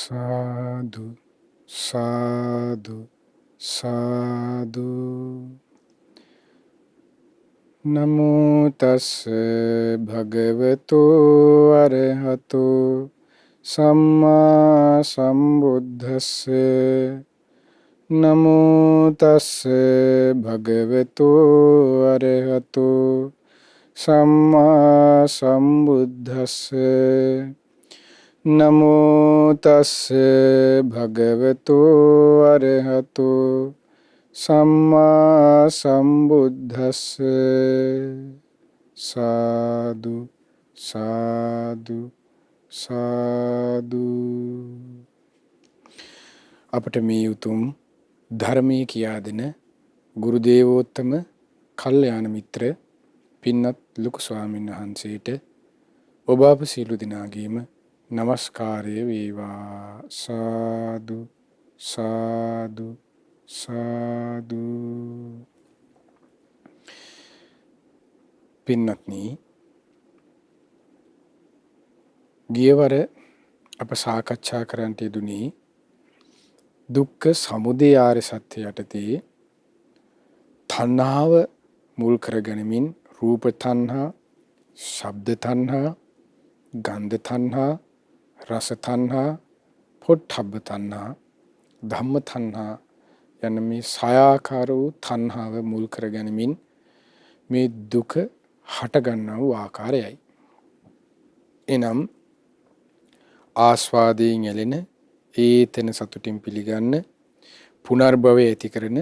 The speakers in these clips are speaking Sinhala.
සාදු සාදු සාදු. නමෝ තස් භගවතු අරහතු සම්මා සම්බුද්දස්ස. නමෝ තස් භගවතු අරහතු සම්මා සම්බුද්දස්ස. නමෝ තස් භගවතු අරහතු සම්මා සම්බුද්දස්ස. සාදු සාදු සාදු. අපට මේ උතුම් ධර්මයේ කියා දෙන ගුරු දේවෝත්තම කල්යාණ මිත්‍ර පින්වත් ලොකු ස්වාමීන් වහන්සේට ඔබ අප සියලු දෙනාගේම නමස්කාරය වේවා. සාදු සාදු සාදු. පින්වත්නි, ගියවර අප සාකච්ඡා කරන්නට යෙදුනේ දුක්ඛ සමුදය ආර්ය සත්‍ය යටතේ තණ්හාව මුල් කරගනිමින් රූප තණ්හා, ශබ්ද තණ්හා, ගන්ධ තණ්හා, රස තණ්හා, පොට්ඨබ්බ තණ්හා, ධම්ම තණ්හා යන මේ සායාකාර වූ තණ්හාව මුල් කරගනිමින් මේ දුක හට ගන්නා වූ ආකාරයයි. එනම් ආස්වාදයෙන් ඇලෙන, ඒතන සතුටින් පිළිගන්න, පුනර්භවය ඇති කරන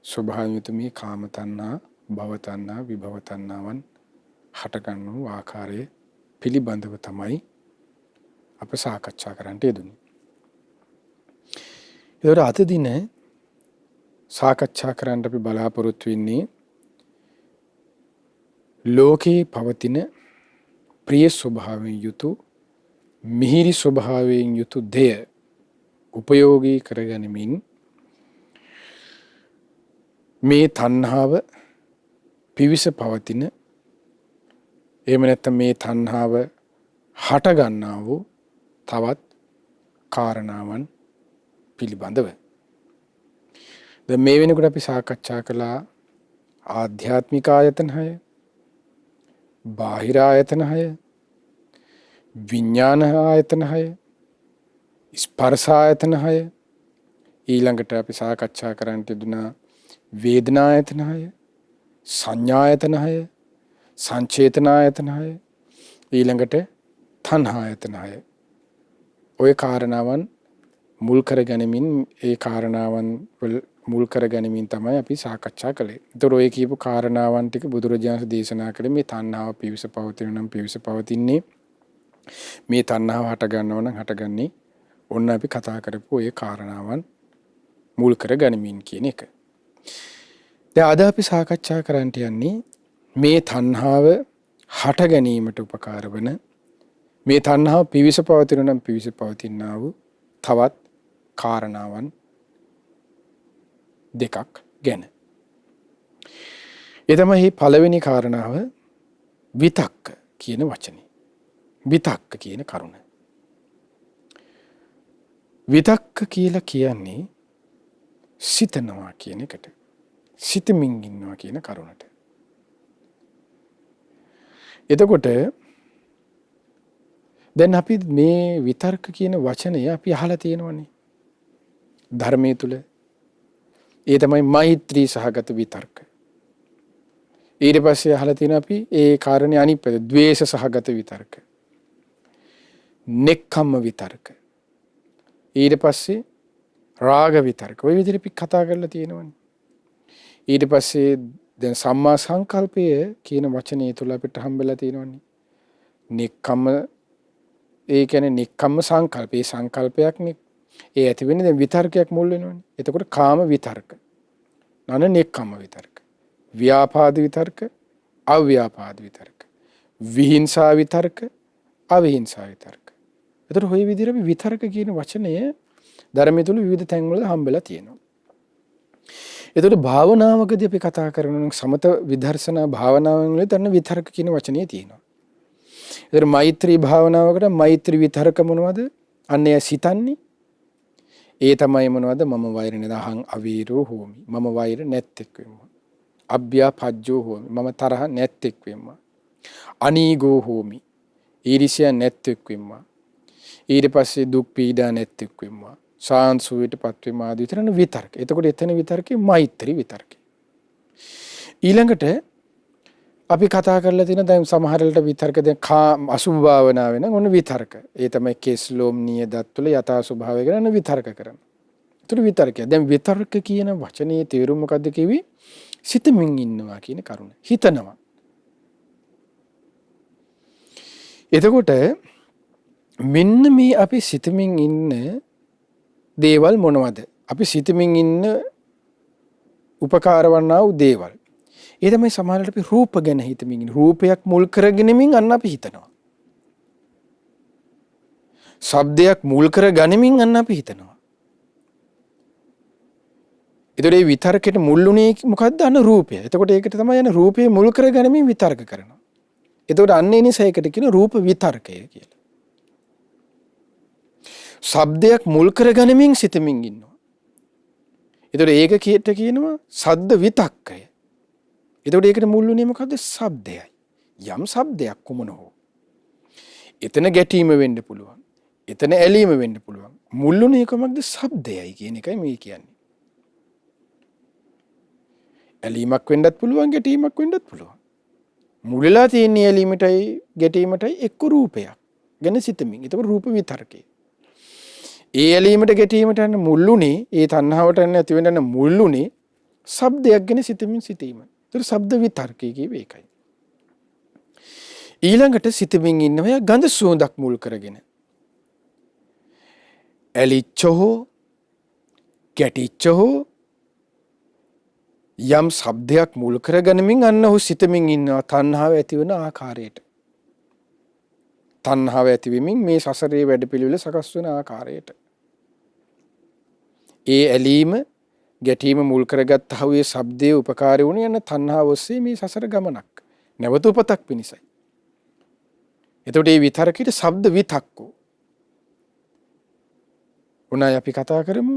ස්වභාවයෙන් මේ කාම තණ්හා, භව තණ්හා, විභව තණ්හාවන් හට ගන්නා වූ ආකාරය පිළිබඳව තමයි අප සාකච්ඡා කරන්නට යෙදුනේ. ඒතර අද දින සාකච්ඡා කරන්න අපි බලාපොරොත්තු වෙන්නේ ලෝකේ පවතින ප්‍රිය ස්වභාවයෙන් යුතු, මිහිරි ස්වභාවයෙන් යුතු දෙය උපයෝගී කරගනිමින් මේ තණ්හාව පිවිස පවතින, එහෙම නැත්නම් මේ තණ්හාව හට ගන්නා වූ තවත් කාරණාවන් පිළිබඳව. දැන් මේ වෙනකොට අපි සාකච්ඡා කළා ආධ්‍යාත්මික ආයතන 6, බාහිර ආයතන 6, විඥාන ආයතන 6, ස්පර්ශ ආයතන 6. ඊළඟට අපි සාකච්ඡා කරන්නට යෙදුනා වේදනා ආයතන 6, සංඥා ආයතන 6, සංචේතන ආයතන 6, ඊළඟට තණ්හා ආයතන 6. ඔය කාරණාවන් මුල් කරගැනීමෙන්, ඒ කාරණාවන් මුල් කරගැනීමෙන් තමයි අපි සාකච්ඡා කළේ. ඒතර ඔය කියපු කාරණාවන් ටික බුදුරජාණන් දේශනා කළේ මේ තණ්හාව පිවිස පවතින නම් පිවිස පවතින්නේ, මේ තණ්හාව හට ගන්නව නම් හටගන්නේ ඔන්න අපි කතා කරපු ඔය කාරණාවන් මුල් කරගැනීමෙන් කියන එක. දැන් අද අපි සාකච්ඡා කරන්නට යන්නේ මේ තණ්හාව හට ගැනීමට උපකාර වන, මේ තණ්හාව පිවිස පවතින නම් පිවිස පවතිනා වූ තවත් කාරණාවන් දෙකක් ගැන. ඒ තමයි පළවෙනි කාරණාව විතක්ක කියන වචනේ. විතක්ක කියන කරුණ. විතක්ක කියලා කියන්නේ සිතනවා කියන එකට. සිතමින් ඉන්නවා කියන කරුණට. එතකොට දැන් අපි මේ විතර්ක කියන වචනය අපි අහලා තියෙනවනේ ධර්මයේ තුල. ඒ තමයි මෛත්‍රී සහගත විතර්ක. ඊට පස්සේ අහලා තියෙන අපි ඒ කාරණේ අනිත් පැත්ත ද්වේෂ සහගත විතර්ක, නෙක්ඛම්ම විතර්ක, ඊට පස්සේ රාග විතර්ක. ওই විදිහට අපි කතා කරලා තියෙනවනේ. ඊට පස්සේ දැන් සම්මා සංකල්පය කියන වචනේ තුල අපිට හම්බෙලා තියෙනවනේ නෙක්ඛම්ම. ඒ කියන්නේ නෙක්ඛම්ම සංකල්පේ සංකල්පයක්නේ. ඒ ඇති වෙන්නේ දැන් විතර්කයක් මුල් වෙනවනේ. එතකොට කාම විතර්ක, නන නෙක්ඛම්ම විතර්ක, ව්‍යාපාද විතර්ක, අව්‍යාපාද විතර්ක, විහිංසා විතර්ක, අවිහිංසා විතර්ක. එතකොට ඔය විදිහට විතර්ක කියන වචනය ධර්මයේ තුල විවිධ තැන්වල හම්බෙලා තියෙනවා. එතකොට භාවනාවකදී අපි කතා කරනවා සමත විදර්ශනා භාවනාවන් වල තන විතර්ක කියන වචනේ තියෙනවා. එතකොට මෛත්‍රී භාවනාවකට මෛත්‍රී විතර්ක මොනවද? අන්න එය සිතන්නේ ඒ තමයි මොනවද? මම වෛර නදහං අවීරෝ හෝමි. මම වෛර නැත්තෙක් වෙම්මා. අභ්‍යාපජ්ජෝ හෝමි. මම තරහ නැත්තෙක් වෙම්මා. අනීගෝ හෝමි. ඊර්ෂ්‍යා නැත්තෙක් වෙම්මා. ඊට පස්සේ දුක් පීඩා නැත්තෙක් වෙම්මා. සාන්සුවිට පත්වෙමා ආදී විතරන විතර්ක. එතකොට එතන විතර්කේ මෛත්‍රී විතර්කේ. ඊළඟට අපි කතා කරලා තියෙන දැන් සමහරවල්ට විතර්ක දැන් අසුභ භාවනාව වෙන ඔන්න විතර්ක. ඒ තමයි කේස්ලෝම් නියදත් තුළ යථා ස්වභාවය ගැන විතර්ක කරන. ඒතර විතර්කය. දැන් විතර්ක කියන වචනේ තේරුම මොකද්ද කිවි? සිතමින් ඉන්නවා කියන කරුණ. හිතනවා. එතකොට මෙන්න මේ අපි සිතමින් ඉන්න දේවල් මොනවද? අපි සිතමින් ඉන්න උපකාර වන්නා වූ දේවල්. ඒ තමයි සමහරවිට අපි රූප ගැන හිතමින් ඉන්න. රූපයක් මුල් කරගෙනමින් අන්න අපි හිතනවා. ශබ්දයක් මුල් කරගනිමින් අන්න අපි හිතනවා. ඒතකොට මේ විතර්කයට මුල්ුනේ මොකද්ද? අන්න රූපය. එතකොට ඒකට තමයි යන රූපේ මුල් කරගනිමින් විතර්ක කරනවා. එතකොට අන්න ඒ නිසා ඒකට කියන රූප විතර්කය කියලා. ශබ්දයක් මුල් කරගනිමින් සිතමින් ඉන්නවා. එතකොට ඒක කියනවා සද්ද විතක්කය. එතකොට ඒකට මුල්ුනේ මොකද්ද? ශබ්දයයි. යම් ශබ්දයක් කොමන හෝ. එතන ගැටීම වෙන්න පුළුවන්. එතන ඇලීම වෙන්න පුළුවන්. මුල්ුනේ කොමක්ද? ශබ්දයයි කියන එකයි මේ කියන්නේ. ඇලීමක් වෙන්නත් පුළුවන්, ගැටීමක් වෙන්නත් පුළුවන්. මුලලා තියෙන ඇලීමටයි ගැටීමටයි එක්ක රූපයක් ගැන සිතමින්. ඒක රූප විතර්කේ. ඒ ඇලීමට ගැටීමට යන මුල්ුනේ, ඒ තණ්හාවට යන ඇති වෙන මුල්ුනේ ශබ්දයක් ගැන සිතමින් සිටීම. ඒක ශබ්ද විතර්කේ කියවේ ඒකයි. ඊළඟට සිතමින් ඉන්නවා ගඳ සුවඳක් මුල් කරගෙන. ඇලිච්ච හෝ ගැටිච්ච හෝ යම් ශබ්දයක් මුල් කරගනිමින් අන්න ඔහු සිතමින් ඉන්නවා තණ්හාව ඇති වෙන ආකාරයට. තණ්හාව ඇතිවෙමින් මේ සසරේ වැඩපිළිවෙල සකස් වෙන ආකාරයට. ඒ ඇලීම ගැටීම මුල් කරගත්තා වූ ඒ ශබ්දයේ උපකාරී වුණ යන තණ්හාව ඔස්සේ මේ සසර ගමනක්. නැවත උපතක් පිණිසයි. එතකොට මේ විතර්කයට ශබ්ද විතක්කෝ. උනායි අපි කතා කරමු.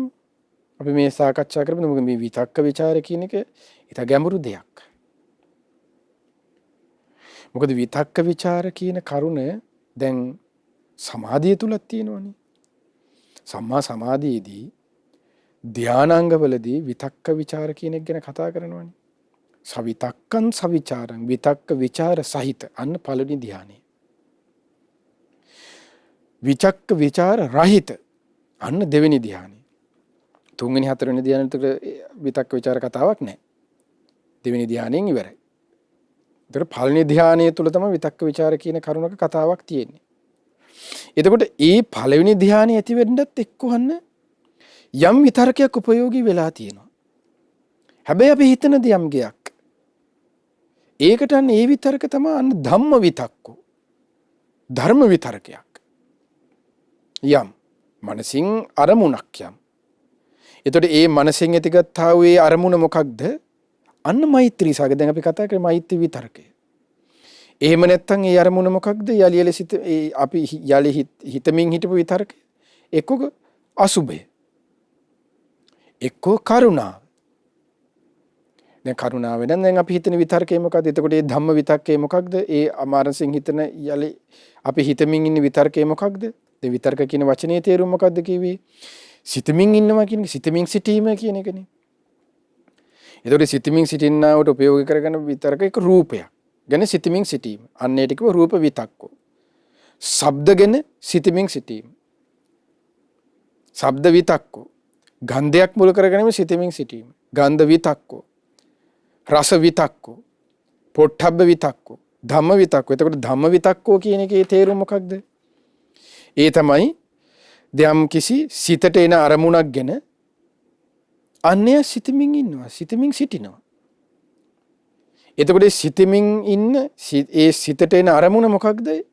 අපි මේ සාකච්ඡා කරමු. මොකද මේ විතක්ක ਵਿਚාර කියන එක ඊට ගැඹුරු දෙයක්. මොකද විතක්ක ਵਿਚාර කියන කරුණ දැන් සමාධිය තුලක් තියෙනවනේ. සම්මා සමාධියේදී ධානාංගවලදී විතක්ක ਵਿਚාර කියන එක ගැන කතා කරනවනේ. සවිතක්කං සවිචාරං විතක්ක ਵਿਚාර සහිත අන්න පළවෙනි ධානය. විචක්ක ਵਿਚාර රහිත අන්න දෙවෙනි ධානය. තුන්වෙනි හතරවෙනි ධානයට විතක්ක ਵਿਚාර කතාවක් නැහැ. දෙවෙනි ධානයෙන් ඉවරයි. ඒතර පළවෙනි ධානය තුල තමයි විතක්ක ਵਿਚාර කියන කරුණක කතාවක් තියෙන්නේ. එතකොට ඒ පළවෙනි ධානය ඇති වෙන්නත් එක්කවන්න යම් විතර්කයක් උපයෝගී වෙලා තියෙනවා. හැබැයි අපි හිතන දියම් ගයක්. ඒකට අන්න ඒ විතර්ක තමයි අන්න ධම්ම විතක්කෝ. ධර්ම විතර්කයක්. යම් මනසින් අරමුණක් යම්. එතකොට ඒ මනසෙන් ඇතිගත්තා වූ ඒ අරමුණ මොකක්ද? අන්න මෛත්‍රී සාගත. දැන් අපි කතා කරේ මෛත්‍රී විතර්කය. එහෙම නැත්නම් ඒ අරමුණ මොකක්ද? යලි සිත අපි යලි හිතමින් හිටපු විතර්කය. එක්ක අසුභය. එක්ක කරුණාව. දැන් කරුණාව දැන් අපි හිතන විතර්කය මොකක්ද? එතකොට ඒ ධම්ම විතක්කය මොකක්ද? ඒ අමාරසින් හිතන යලි අපි හිතමින් ඉන්න විතර්කය මොකක්ද? ඒ විතර්ක කියන වචනේ තේරුම මොකක්ද කිව්වේ? සිතමින් ඉන්නවා කියන එක, සිතමින් සිටීම කියන එකනේ. ඒතකොට සිතමින් සිටින්නවට උපයෝගී කරගෙන විතර්ක එක රූපයක්. ගැන සිතමින් සිටීම. අන්න ඒට කිව්ව රූප විතක්කෝ. ශබ්ද ගැන සිතමින් සිටීම. ශබ්ද විතක්කෝ. ගන්ධයක් මුල කරගෙන සිතමින් සිටීම. ගන්ධ විතක්කෝ. රස විතක්කෝ. පොට්ටබ්බ විතක්කෝ. ධම්ම විතක්කෝ. එතකොට ධම්ම විතක්කෝ කියන එකේ තේරුම මොකක්ද? ඒ තමයි යම් කිසි සිතට එන අරමුණක් ගැන අන්‍ය සිතමින් ඉන්නවා, සිතමින් සිටිනවා. එතකොට සිතමින් ඉන්න ඒ සිතට එන අරමුණ මොකක්ද?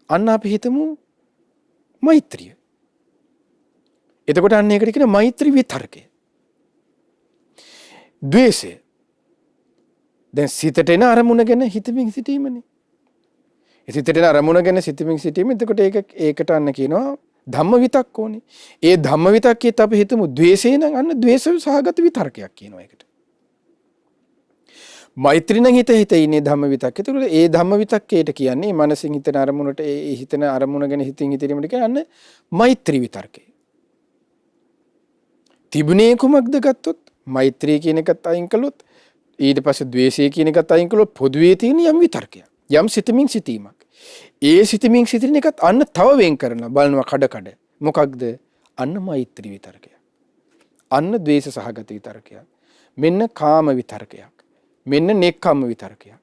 අන්න අපි හිතමු මෛත්‍රිය. එතකොට අන්න ඒකට කියන මෛත්‍රී විතර්කය. ද්වේෂය. දැන් සිතට එන අරමුණ ගැන හිතමින් සිටීමනේ. සිතට එන අරමුණ ගැන සිතමින් සිටීම. එතකොට ඒකට අන්න කියනවා ධම්ම විතක්ක ඕනේ. ඒ ධම්ම විතක්කේත් අපි හිතමු ද්වේෂය නම් අන්න ද්වේෂ සහගත විතර්කයක් කියනවා ඒකට. මෛත්‍රී නම් හිත ඉන්නේ ධම්ම විතක්කේ. ඒතකොට ඒ ධම්ම විතක්කේට කියන්නේ මනසින් හිතන අරමුණට ඒ හිතන අරමුණ ගැන හිතින් හිතීමට කියන්නේ මෛත්‍රී විතර්කේ. තිබුණේ කුමක්ද ගත්තොත් මෛත්‍රී කියන එකත් අයින් කළොත් ඊට පස්සේ ද්වේෂය කියන එකත් අයින් කළොත් පොදුවේ තියෙන යම් විතර්කයක්. යම් සිතමින් සිටීමක්. ඒ සිතමින් සිටින එකත් අන්න තව වෙන් කරනවා බලනවා කඩ. මොකක්ද? අන්න මෛත්‍රී විතර්කය. අන්න ද්වේෂ සහගත විතර්කයක්. මෙන්න කාම විතර්කයක්. මෙන්න නෙක්ඛම්ම විතර්කයක්.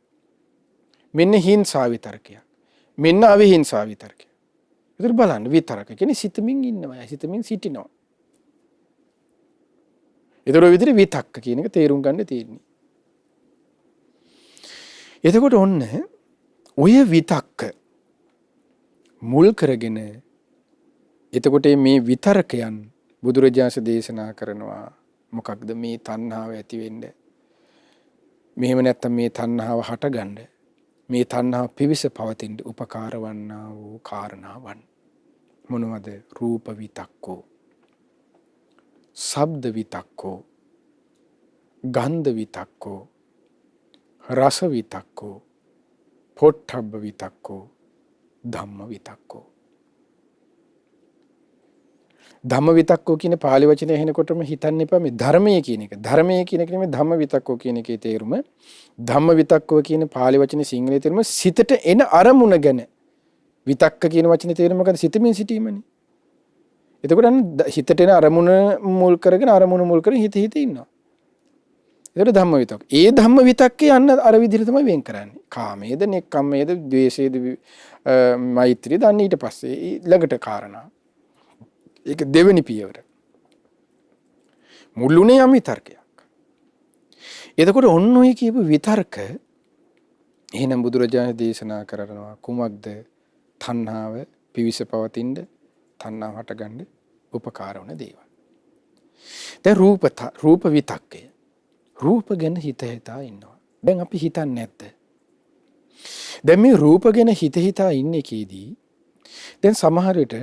මෙන්න හිංසා විතර්කයක්. මෙන්න අවිහිංසා විතර්කයක්. ඒතර බලන්න විතර්ක කියන්නේ සිතමින් ඉන්නවා. සිතමින් සිටිනවා. ඒතර ඔය විදිහට විතක්ක කියන එක තේරුම් ගන්න තියෙන්නේ. එතකොට ඔන්න ඔය විතක්ක මුල් කරගෙන එතකොට මේ විතරකයන් බුදුරජාණන් දේශනා කරනවා මොකක්ද මේ තණ්හාව ඇති වෙන්නේ. මෙහෙම නැත්තම් මේ තණ්හාව හටගන්න මේ තණ්හාව පිවිස පවතින්න උපකාර වන්නා වූ කාරණාවන් මොනවද? රූප විතක්කෝ, ශබ්ද විතක්කෝ, ගන්ධ විතක්කෝ, රස විතක්කෝ, පොට්ටබ්බ විතක්කෝ, ධම්ම විතක්කෝ. ධම්ම විතක්කෝ කියන පාලි වචනේ ඇහෙනකොටම හිතන්න එපා මේ ධර්මයේ කියන එක. ධර්මයේ කියන එක නෙමෙයි ධම්ම විතක්කෝ කියන එකේ තේරුම. ධම්ම විතක්කෝ කියන පාලි වචනේ සිංහලයේ තේරුම සිතට එන අරමුණ ගැන. විතක්ක කියන වචනේ තේරුම මොකද? සිතමින් සිටීමනේ. එතකොට හිතට එන අරමුණ මුල් කරගෙන අරමුණ මුල් කරගෙන හිත ඉන්නවා. ඒකට ධම්ම විතක්ක. ඒ ධම්ම විතක්කේ යන්න අර විදිහට තමයි වෙන් කරන්නේ. කාමයේද, නෙක්ඛම්මයේද, ද්වේෂයේද, මෛත්‍රියද අන්න ඊට පස්සේ ළඟට කාරණා. ඒක දෙවෙනි පියවර. මුල්ුණේ යම් විතර්කයක්. එතකොට ඔන්න ඔය කියපු විතර්ක එහෙනම් බුදුරජාණන් දේශනා කරනවා කුමක්ද? තණ්හාව පිවිස පවතින්න, තණ්හාව හටගන්න උපකාර වන දේවල්. දැන් රූප විතක්කය. රූප ගැන හිතා ඉන්නවා. දැන් අපි හිතන්නේ නැද්ද? දැන් මේ රූප ගැන හිතා ඉන්න එකේදී දැන් සමහර විට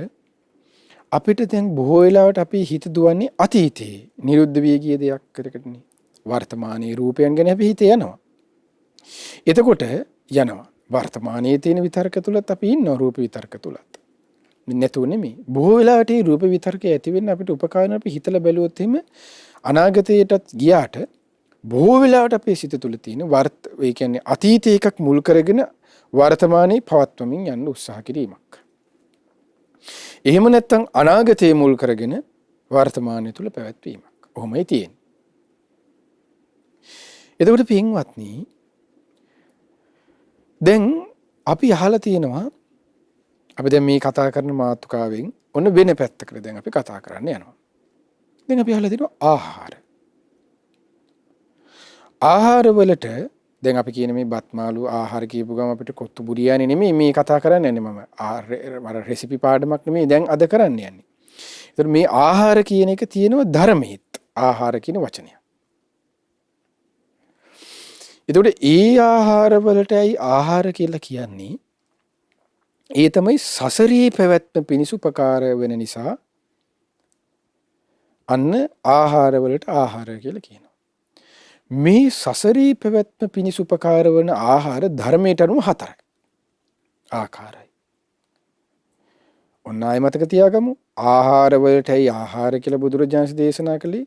අපිට දැන් බොහෝ වෙලාවට අපි හිත දුවන්නේ අතීතේ නිරුද්ධ වී ගිය දෙයක් කරකටනේ. වර්තමානයේ රූපයන් ගැන අපි හිත යනවා. එතකොට යනවා. වර්තමානයේ තියෙන විතර්ක තුලත් අපි ඉන්නවා රූප විතර්ක තුලත්. නැතුව නෙමෙයි. බොහෝ වෙලාවට මේ රූප විතර්කය ඇති වෙන්න අපිට උපකාරණ අපි හිතලා බැලුවොත් එහෙම අනාගතයටත් ගියාට බොහෝ වෙලාවට අපේ සිත තුල තියෙන ඒ කියන්නේ අතීත එකක් මුල් කරගෙන වර්තමානයේ පවත්වමින් යන්න උත්සාහ කිරීමක්. එහෙම නැත්නම් අනාගතයේ මුල් කරගෙන වර්තමානයේ තුල පැවැත්වීමක්. ඔහොමයි තියෙන්නේ. එතකොට පින්වත්නි දැන් අපි අහලා තියෙනවා අපි දැන් මේ කතා කරන මාතෘකාවෙන් ඔන්න වෙන පැත්තකට දැන් අපි කතා කරන්න යනවා. දැන් අපි අහලා තියෙනවා ආහාර. ආහාර වලට දැන් අපි කියන මේ බත් මාළු ආහාර කියපු ගම අපිට කොත්තු බුරියානි නෙමෙයි මේ කතා කරන්න යන්නේ මම. අර රෙසිපි පාඩමක් නෙමෙයි දැන් අද කරන්න යන්නේ. ඒතර මේ ආහාර කියන එක තියෙනවා ධර්මෙත්. ආහාර කියන වචනය. එතකොට ඒ ආහාර වලටයි ආහාර කියලා කියන්නේ ඒ තමයි සසරේ පැවැත්ම පිණිස උපකාර වෙන නිසා අන්න ආහාර වලට ආහාර කියලා කියනවා. මේ සසරේ පැවැත්ම පිණිස උපකාර වන ආහාර ධර්මයට අනුව 4 ආකාරයි. ඔන්න ආයෙ මතක තියාගමු. ආහාර වලටයි ආහාර කියලා බුදුරජාණන් දේශනා කළේ.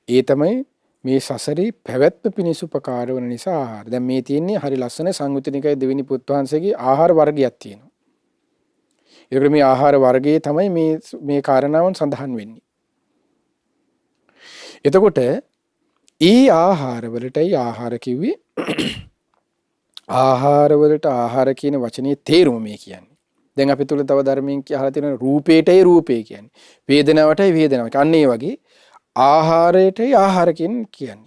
ඒ තමයි මේ සසරේ පැවැත්ම පිණිස උපකාර වන නිසා ආහාර. දැන් මේ තියෙන්නේ හරි ලස්සන සංයුත්නිකයි දෙවෙනි පුත් වහන්සේගේ ආහාර වර්ගයක් තියෙනවා. ඒකට මේ ආහාර වර්ගයේ තමයි මේ කාරණාවන් සඳහන් වෙන්නේ. එතකොට ඒ ආහාර වලටයි ආහාර කිව්වේ. ආහාර වලට ආහාර කියන වචනේ තේරුම මේ කියන්නේ. දැන් අපි තුල තව ධර්මයෙන් අහලා තියෙන රූපේටයි රූපේ කියන්නේ. වේදනාවටයි වේදනාව. අන්න ඒ වගේ ආහාරයටයි ආහාර කියන්නේ.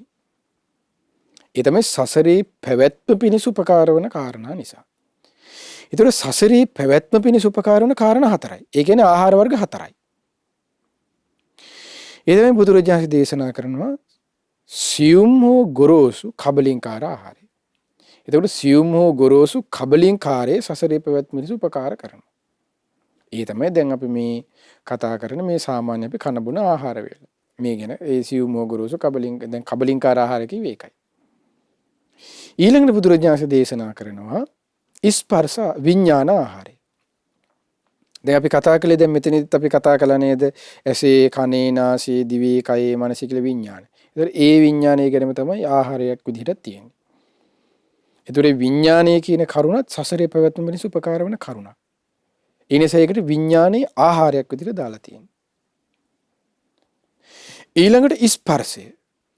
ඒ තමයි සසරේ පැවැත්ම පිණිස උපකාර වන කාරණා නිසා. ඒතර සසරේ පැවැත්ම පිණිස උපකාර වන කාරණා 4යි. ඒ කියන්නේ ආහාර වර්ග 4යි. ඒ තමයි බුදුරජාණන් දේශනා කරනවා සියුම් හෝ ගොරෝසු කබලින්කාර ආහාරය. එතකොට සියුම් හෝ ගොරෝසු කබලින්කාරයේ සසරේ පැවැත්ම පිණිස උපකාර කරනවා. ඒ තමයි දැන් අපි මේ කතා කරන මේ සාමාන්‍ය අපි කන බොන ආහාර වේල. මේ ගැන ඒ සියුම් ගොරෝසු දැන් කබලින්කාර ආහාර කිව්වේ ඒකයි. ඊළඟට බුදුරජාණන් දේශනා කරනවා ස්පර්ශ විඥාන ආහාරය. දැන් අපි කතා කළේ දැන් මෙතනදිත් අපි කතා කළා නේද? ඇසේ, කනේ, නාසයේ, දිවේ, කයේ, මනසේ කියලා විඥාන. ඒතර ඒ විඥානය ගැනම තමයි ආහාරයක් විදිහට තියෙන්නේ. ඒතර විඥානය කියන කරුණත් සසරේ පැවැත්ම වෙනස උපකාර වෙන කරුණක්. ඒ නිසා ඒකට විඥානේ ආහාරයක් විදිහට දාලා තියෙනවා. ඊළඟට ස්පර්ශය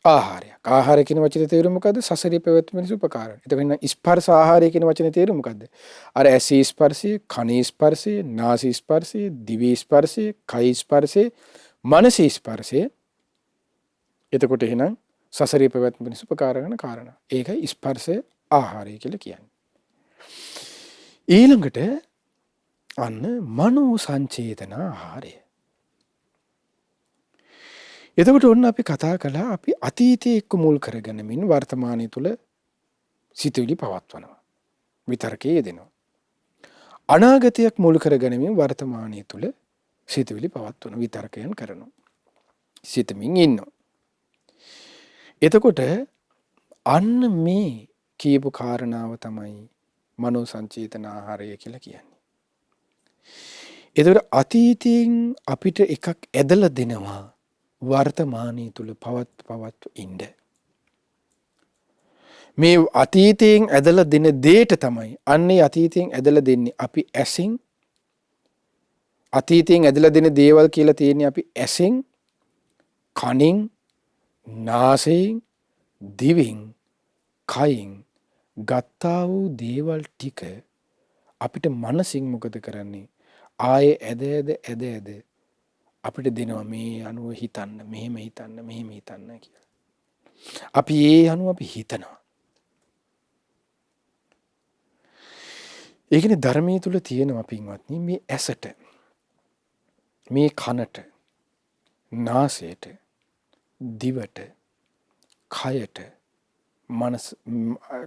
ආහාරයක්. ආහාර කියන වචනේ තේරුම මොකද්ද? සසරේ පැවැත්ම වෙනස උපකාරය. එතකොට ස්පර්ශ ආහාරය කියන වචනේ තේරුම මොකද්ද? අර ඇසේ ස්පර්ශය, කනේ ස්පර්ශය, නාසයේ ස්පර්ශය, දිවේ ස්පර්ශය, කයි ස්පර්ශය, මනසේ ස්පර්ශය. එතකොට එහෙනම් සසරේ පැවැත්ම වෙනස උපකාර කරන කාරණා. ඒකයි ස්පර්ශය ආහාරය කියලා කියන්නේ. ඊළඟට අන්න මනෝ සංචේතන ආහාරය. එතකොට ඔන්න අපි කතා කළා අපි අතීතයේ එක්ක මුල් කරගෙනමින් වර්තමානයේ තුල සිතුවිලි පවත්වනවා. විතර්කයේ යෙදෙනවා. අනාගතයක් මුල් කරගෙනමින් වර්තමානයේ තුල සිතුවිලි පවත්වන විතර්කයන් කරනවා. සිතමින් ඉන්නවා. එතකොට අන්න මේ කියපු කාරණාව තමයි මනෝ සංචේතන ආහාරය කියලා කියන්නේ. එතකොට අතීතයෙන් අපිට එකක් ඇදලා දෙනවා වර්තමානයේ තුල පවත් ඉන්න. මේ අතීතයෙන් ඇදලා දෙන දෙයට තමයි අන්නේ අතීතයෙන් ඇදලා දෙන්නේ අපි ඇසින්. අතීතයෙන් ඇදලා දෙන දේවල් කියලා තියෙන්නේ අපි ඇසින්, කනින්, නාසයෙන්, දිවෙන්, කයින් ගත්තා වූ දේවල් ටික අපිට මනසින් මොකද කරන්නේ? ආයේ ඇද අපිට දෙනවා මේ අනුව හිතන්න, මෙහෙම හිතන්න කියලා. අපි ඒ අනුව අපි හිතනවා. ඒ කියන්නේ ධර්මයේ තුල තියෙනවා පින්වත්නි මේ ඇසට, මේ කනට, නාසයට, දිවට, කයට,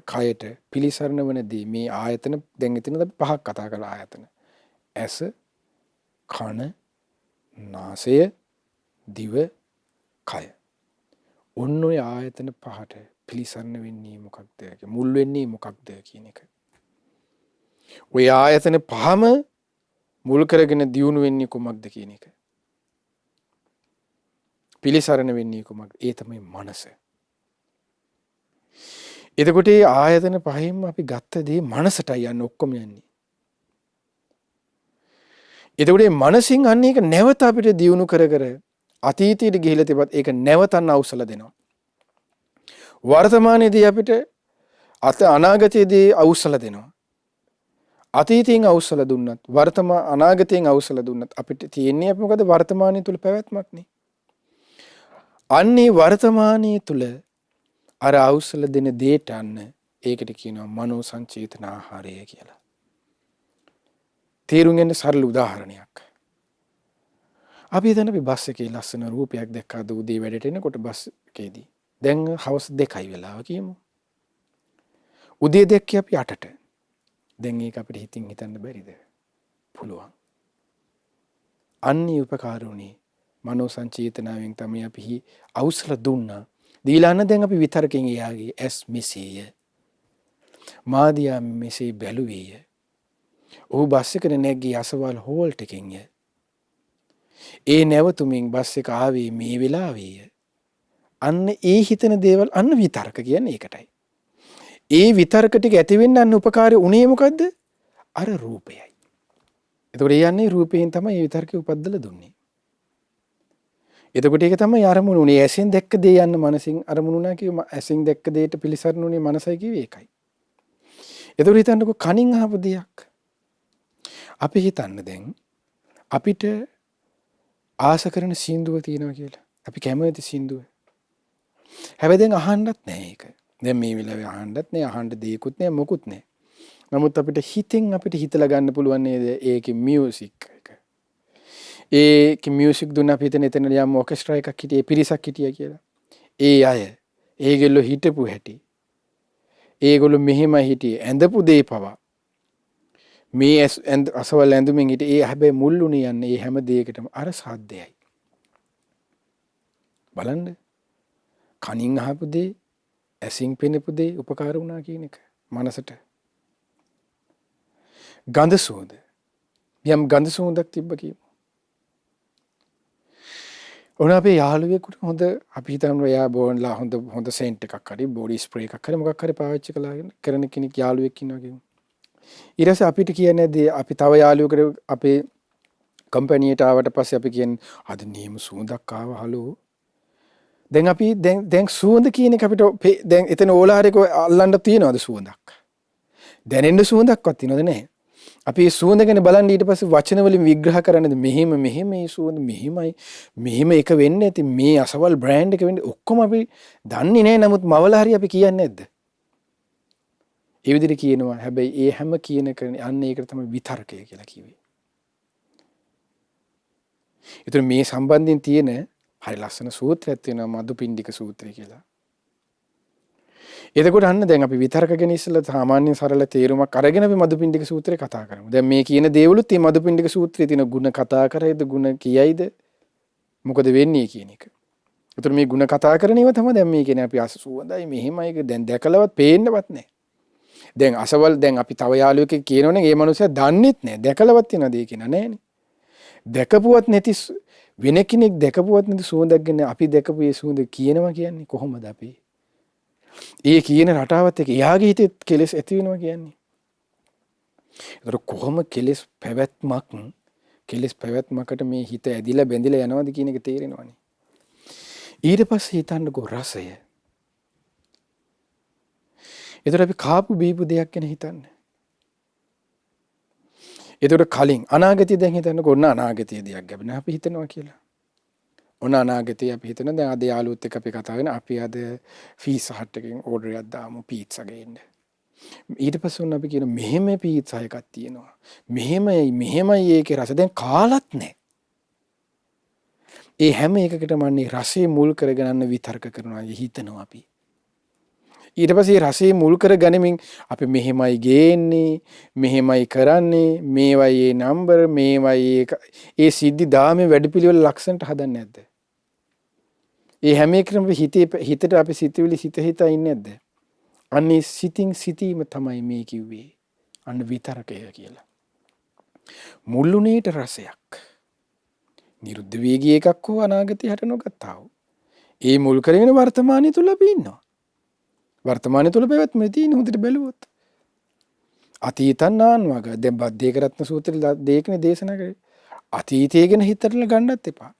කයට පිළිසරණ වනදී මේ ආයතන දැන් එතනද පහක් කතා කළා ආයතන. ඇස, කන, නාසය, දිව, කය. ඔන්න ඔය ආයතන පහට පිළිසරණ වෙන්නේ මොකක්ද? මුල් වෙන්නේ මොකක්ද කියන එක. ඔය ආයතන පහම මුල් කරගෙන දියුණු වෙන්නේ කොමක්ද කියන එක. පිළිසරණ වෙන්නේ කොමක්ද? ඒ තමයි මනස. එතකොට මේ ආයතන පහෙන්ම අපි ගත්ත දේ මනසටයි යන්නේ ඔක්කොම යන්නේ. එතකොට මේ මනසින් අන්න ඒක නැවත අපිට දියුණු කර අතීතයට ගිහිලා තිබත් ඒක නැවතන් අවසල දෙනවා. වර්තමානයේදී අපිට අනාගතයේදී අවසල දෙනවා. අතීතයෙන් අවසල දුන්නත් අනාගතයෙන් අවසල දුන්නත් අපිට තියෙන්නේ අපි මොකද වර්තමානයේ තුල පැවැත්මක් නේ. අන්නේ වර්තමානයේ තුල අර අවසල දෙන දේට අන්න ඒකට කියනවා මනෝ සංචේතන ආහාරය කියලා. තේරුම් ගන්න සරල උදාහරණයක්. අපි දැන් අපි බස් එකේ ලස්සන රූපයක් දැක්කා උදේ වැඩට එනකොට බස් එකේදී. දැන් හවස් 2යි වෙලාව කියමු. උදේ දැක්කේ අපි 8ට. දැන් ඒක අපිට හිතින් හිතන්න බැරිද? පුළුවන්. අන්නේ උපකාරුණේ මනෝ සංචේතනාවෙන් තමයි අපි අවසල දුන්නා. දීලාන දැන් අපි විතරකින් එයාගේ ඇස් මෙසේය. මාදියා මෙසේ බැලුවේය. ඔහු බස් එකට නැගී අසවල් හෝල්ට් එකෙන්ය. ඒ නැවතුමින් බස් එක ආවේ මේ වෙලාවේය. අන්න ඒ හිතන දේවල් අන්න විතර්ක කියන්නේ ඒකටයි. ඒ විතර්ක ටික ඇති වෙන්න අන්න උපකාරය උනේ මොකද්ද? අර රූපයයි. එතකොට ඒ යන්නේ රූපයෙන් තමයි මේ විතර්කේ උපද්දලා දුන්නේ. එතකොට ඒක තමයි අරමුණු උනේ. ඇසෙන් දැක්ක දේ යන්න මනසින් අරමුණු නා කිව්ව ඇසෙන් දැක්ක දේට පිළිසරණුනේ මනසයි කිව්වේ ඒකයි. එතකොට හිතන්නකෝ කනින් අහපු දෙයක්. අපි හිතන්න දැන් අපිට ආස කරන සින්දුව තියෙනවා කියලා. අපි කැමති සින්දුව. හැබැයි දැන් අහන්නත් නැහැ ඒක. දැන් මේ වෙලාවේ අහන්නත් නැහැ, අහන්න දෙයක්වත් නැහැ, මොකුත් නැහැ. නමුත් අපිට හිතෙන් අපිට හිතලා ගන්න පුළුවන් නේද ඒකේ මියුසික් එක. ඒකේ මියුසික් දුන්න අපි හිතන එතන යම් ඔකෙස්ට්‍රා එකක් හිටියේ, පිරිසක් හිටියා කියලා. ඒ අය ඒගොල්ලෝ හිටපු හැටි. ඒගොල්ලෝ මෙහෙම හිටියේ ඇඳපු දේ පවා මේ අසවල් ඇඳුමින් හිට ඒ හැබැයි මුල්ලුනේ යන්නේ ඒ හැම දෙයකටම අර සාද්දයයි. බලන්න. කනින් අහපු දේ, ඇසින් පෙනෙපු දේ උපකාර වුණා කියන එක මනසට. ගඳ සුවඳ. යම් ගඳ සුවඳක් තිබ්බ කියමු. ඔන්න අපේ යාළුවෙකුට හොඳ අපි හිතමු එයා බෝන්ලා හොඳ සෙන්ට් එකක් හරි බෝඩි ස්ප්‍රේ එකක් හරි මොකක් හරි පාවිච්චි කරන කෙනෙක් යාළුවෙක් ඉන්නවා කියමු. ඊට පස්සේ අපිට කියන්නේ අපි තව යාළුවෙකුට අපේ කම්පැනියට ආවට පස්සේ අපි කියන්නේ අද නියම සුවඳක් ආවා හලෝ. දැන් අපි දැන් සුවඳ කියන එක අපිට දැන් එතන ඕලාරික අල්ලන්න තියනවාද සුවඳක්? දැනෙන්න සුවඳක්වත් තියනවද නැහැ? අපි මේ සුවඳ ගැන බලන් ඊට පස්සේ වචන වලින් විග්‍රහ කරන්නද මෙහෙම මේ සුවඳ මෙහෙම එක වෙන්නේ නැති මේ අසවල් බ්‍රෑන්ඩ් එක වෙන්නේ ඔක්කොම අපි දන්නේ නැහැ. නමුත් මවලා හරි අපි කියන්නේ නැද්ද? ඒ විදිහට කියනවා. හැබැයි ඒ හැම කියන කරන්නේ අන්න ඒකට තමයි විතර්කය කියලා කිව්වේ. ඒතර මේ සම්බන්ධයෙන් තියෙන හරි ලස්සන සූත්‍රයක් තියෙනවා මදුපිණ්ඩික සූත්‍රය කියලා. එතකොට අන්න දැන් අපි විතර්ක ගැන ඉස්සෙල්ලා සාමාන්‍ය සරල තේරුමක් අරගෙන අපි මදුපිණ්ඩික සූත්‍රය කතා කරමු. දැන් මේ කියන දේවලුත් මේ මදුපිණ්ඩික සූත්‍රයේ තියෙන ಗುಣ කතා කරයිද ಗುಣ කියයිද මොකද වෙන්නේ කියන එක. ඒතර මේ ಗುಣ කතා කරන ඒවා තමයි දැන් මේ කියන්නේ අපි අසුවඳයි මෙහෙමයි දැන් දැකලවත් පේන්නවත් නැහැ. දැන් අසවල් දැන් අපි තව යාළුවෙක් කියනවනේ ඒ මනුස්සයා දන්නෙත් නැහැ. දැකලවත් තියෙන දේ කියන නෑනේ. දැකපුවත් නැති වෙන කෙනෙක් දැකපුවත් නැති සුවඳක් ගැන අපි දැකපු ඒ සුවඳ කියනවා කියන්නේ කොහොමද අපි? ඒ කියන රටාවත් එක්ක එයාගේ හිතේ කෙලෙස් ඇති වෙනවා කියන්නේ. ඒතර කොහොම කෙලෙස් පැවැත්මකට මේ හිත ඇදිලා බැඳිලා යනවද කියන එක තේරෙනවනේ. ඊට පස්සේ හිතන්නකෝ රසය. ඒතර අපි කාපු බීපු දෙයක් ගැන හිතන්න. ඒතර කලින් අනාගතය දැන් හිතන්නකෝ ඔන්න අනාගතයේ දෙයක් ගැන අපි හිතනවා කියලා. ඔන්න අනාගතේ අපි හිතන දැන් අද යාළුවොත් එක්ක අපි කතා කරන අපි අද ෆීස් හට් එකෙන් ඕඩර් එකක් දාමු පීට්සා ගේන්න. ඊට පස්සේ ඔන්න අපි කියන මෙහෙම පීට්සා එකක් තියෙනවා. මෙහෙමයි ඒකේ රස දැන් කාලත් නැහැ. ඒ හැම එකකටම අන්නේ රසයේ මුල් කරගෙන විතර්ක කරනවා හිතනවා අපි. ඊට පස්සේ රසයේ මුල් කර ගනිමින් අපි මෙහෙමයි ගේන්නේ මෙහෙමයි කරන්නේ මේවයි ඒ නම්බර් මේවයි ඒ සිද්ධි දාමේ වැඩපිළිවෙල ලක්ෂණට හදන්නේ නැද්ද? ඒ හැම එකම හිතට අපි සිතවිලි හිතා ඉන්නේ නැද්ද? අන්නේ සිතීම තමයි මේ කිව්වේ. අන්න විතරකය කියලා. මුල්ුණේට රසයක්. නිරුද්ධ වේගී එකක් හෝ අනාගතය හට නොගත්තා වූ. ඒ මුල් කරගෙන වර්තමානයේ තුල අපි ඉන්නවා. වර්තමානයේ තුල පැවැත්ම තියෙන හොඳට බැලුවොත්. අතීතං නාන්වග දැන් බද්දේක රත්න සූත්‍රයේ දෙකනේ දේශනා කරේ. අතීතය ගැන හිතටල ගන්නත් එපා.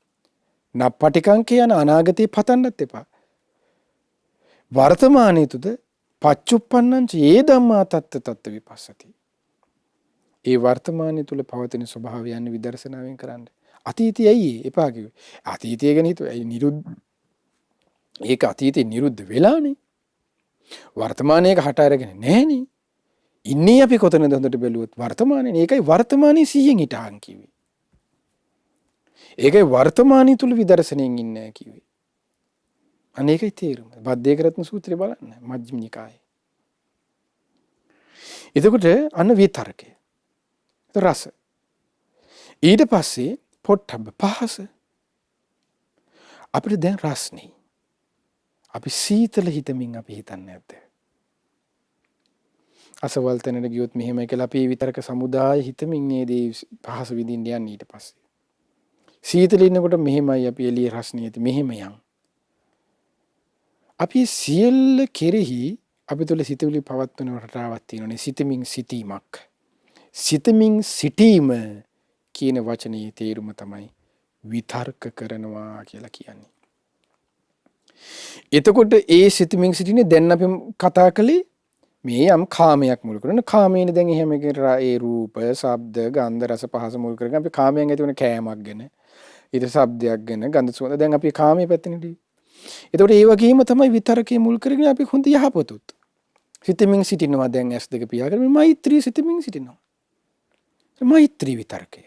නප්පටිකං කියන අනාගතේ පතන්නත් එපා. වර්තමානයේ තුද පච්චුප්පන්නං චේ ධම්මා තත්ත විපස්සති. ඒ වර්තමානයේ තුල පවතින ස්වභාවයන් විදර්ශනාවෙන් කරන්න. අතීතය ඇයි එපා කිව්වේ? අතීතය ගැන හිතුවා. ඒක අතීතේ නිරුද්ධ වෙලානේ. වර්තමානයේක හට අරගෙන නැහනේ. ඉන්නේ අපි කොතනද හොඳට බැලුවොත් වර්තමානයේ. ඒකයි වර්තමානයේ 100න් හිටහන් කිව්වේ. ඒකයි වර්තමානයේ තුල විදර්ශනයෙන් ඉන්නේ කිව්වේ. අනේකයි තේරුම. බද්දේක රත්න සූත්‍රය බලන්න මජ්ක්‍ධිම නිකායේ. එතකොට අන්න විතරකය. රස. ඊට පස්සේ පොට්ටබ්බ පහස. අපිට දැන් රස්නේ. අපි සීතල හිතමින් අපි හිතන්නේ නැද්ද? අසවල් තැනට ගියොත් මෙහෙමයි කියලා අපි විතරක සමුදාය හිතමින් නේදී පහස විඳින්න යන්නේ ඊට පස්සේ. සීතල ඉන්නකොට මෙහෙමයි අපි එළිය රස්නේ ඇති මෙහෙම යන්. අපි සියල්ල කෙරෙහි අපි තුල සිතවිලි පවත්වන රටාවක් තියෙනනේ සිතමින් සිටීමක්. සිතමින් සිටීම කියන වචනේ තේරුම තමයි විතර්ක කරනවා කියලා කියන්නේ. එතකොට ඒ සිතමින් සිටිනේ දැන් අපි කතා කළේ මේ යම් කාමයක් මුල් කරගෙන කාමයෙන් දැන් එහෙම ඒ රූප, ශබ්ද, ගන්ධ, රස, පහස මුල් කරගෙන අපි කාමයෙන් ඇති වෙන කෑමක් ගැන, ඊට ශබ්දයක් ගැන, ගන්ධ සුවඳ දැන් අපි කාමයේ පැත්තෙනදී. එතකොට ඒ වගේම තමයි විතරකේ මුල් කරගෙන අපි හොඳ යහපතුත්. සිතමින් සිටිනවා දැන් S2 පියාගෙන මෛත්‍රී සිතමින් සිටිනවා. මෛත්‍රී විතරකය.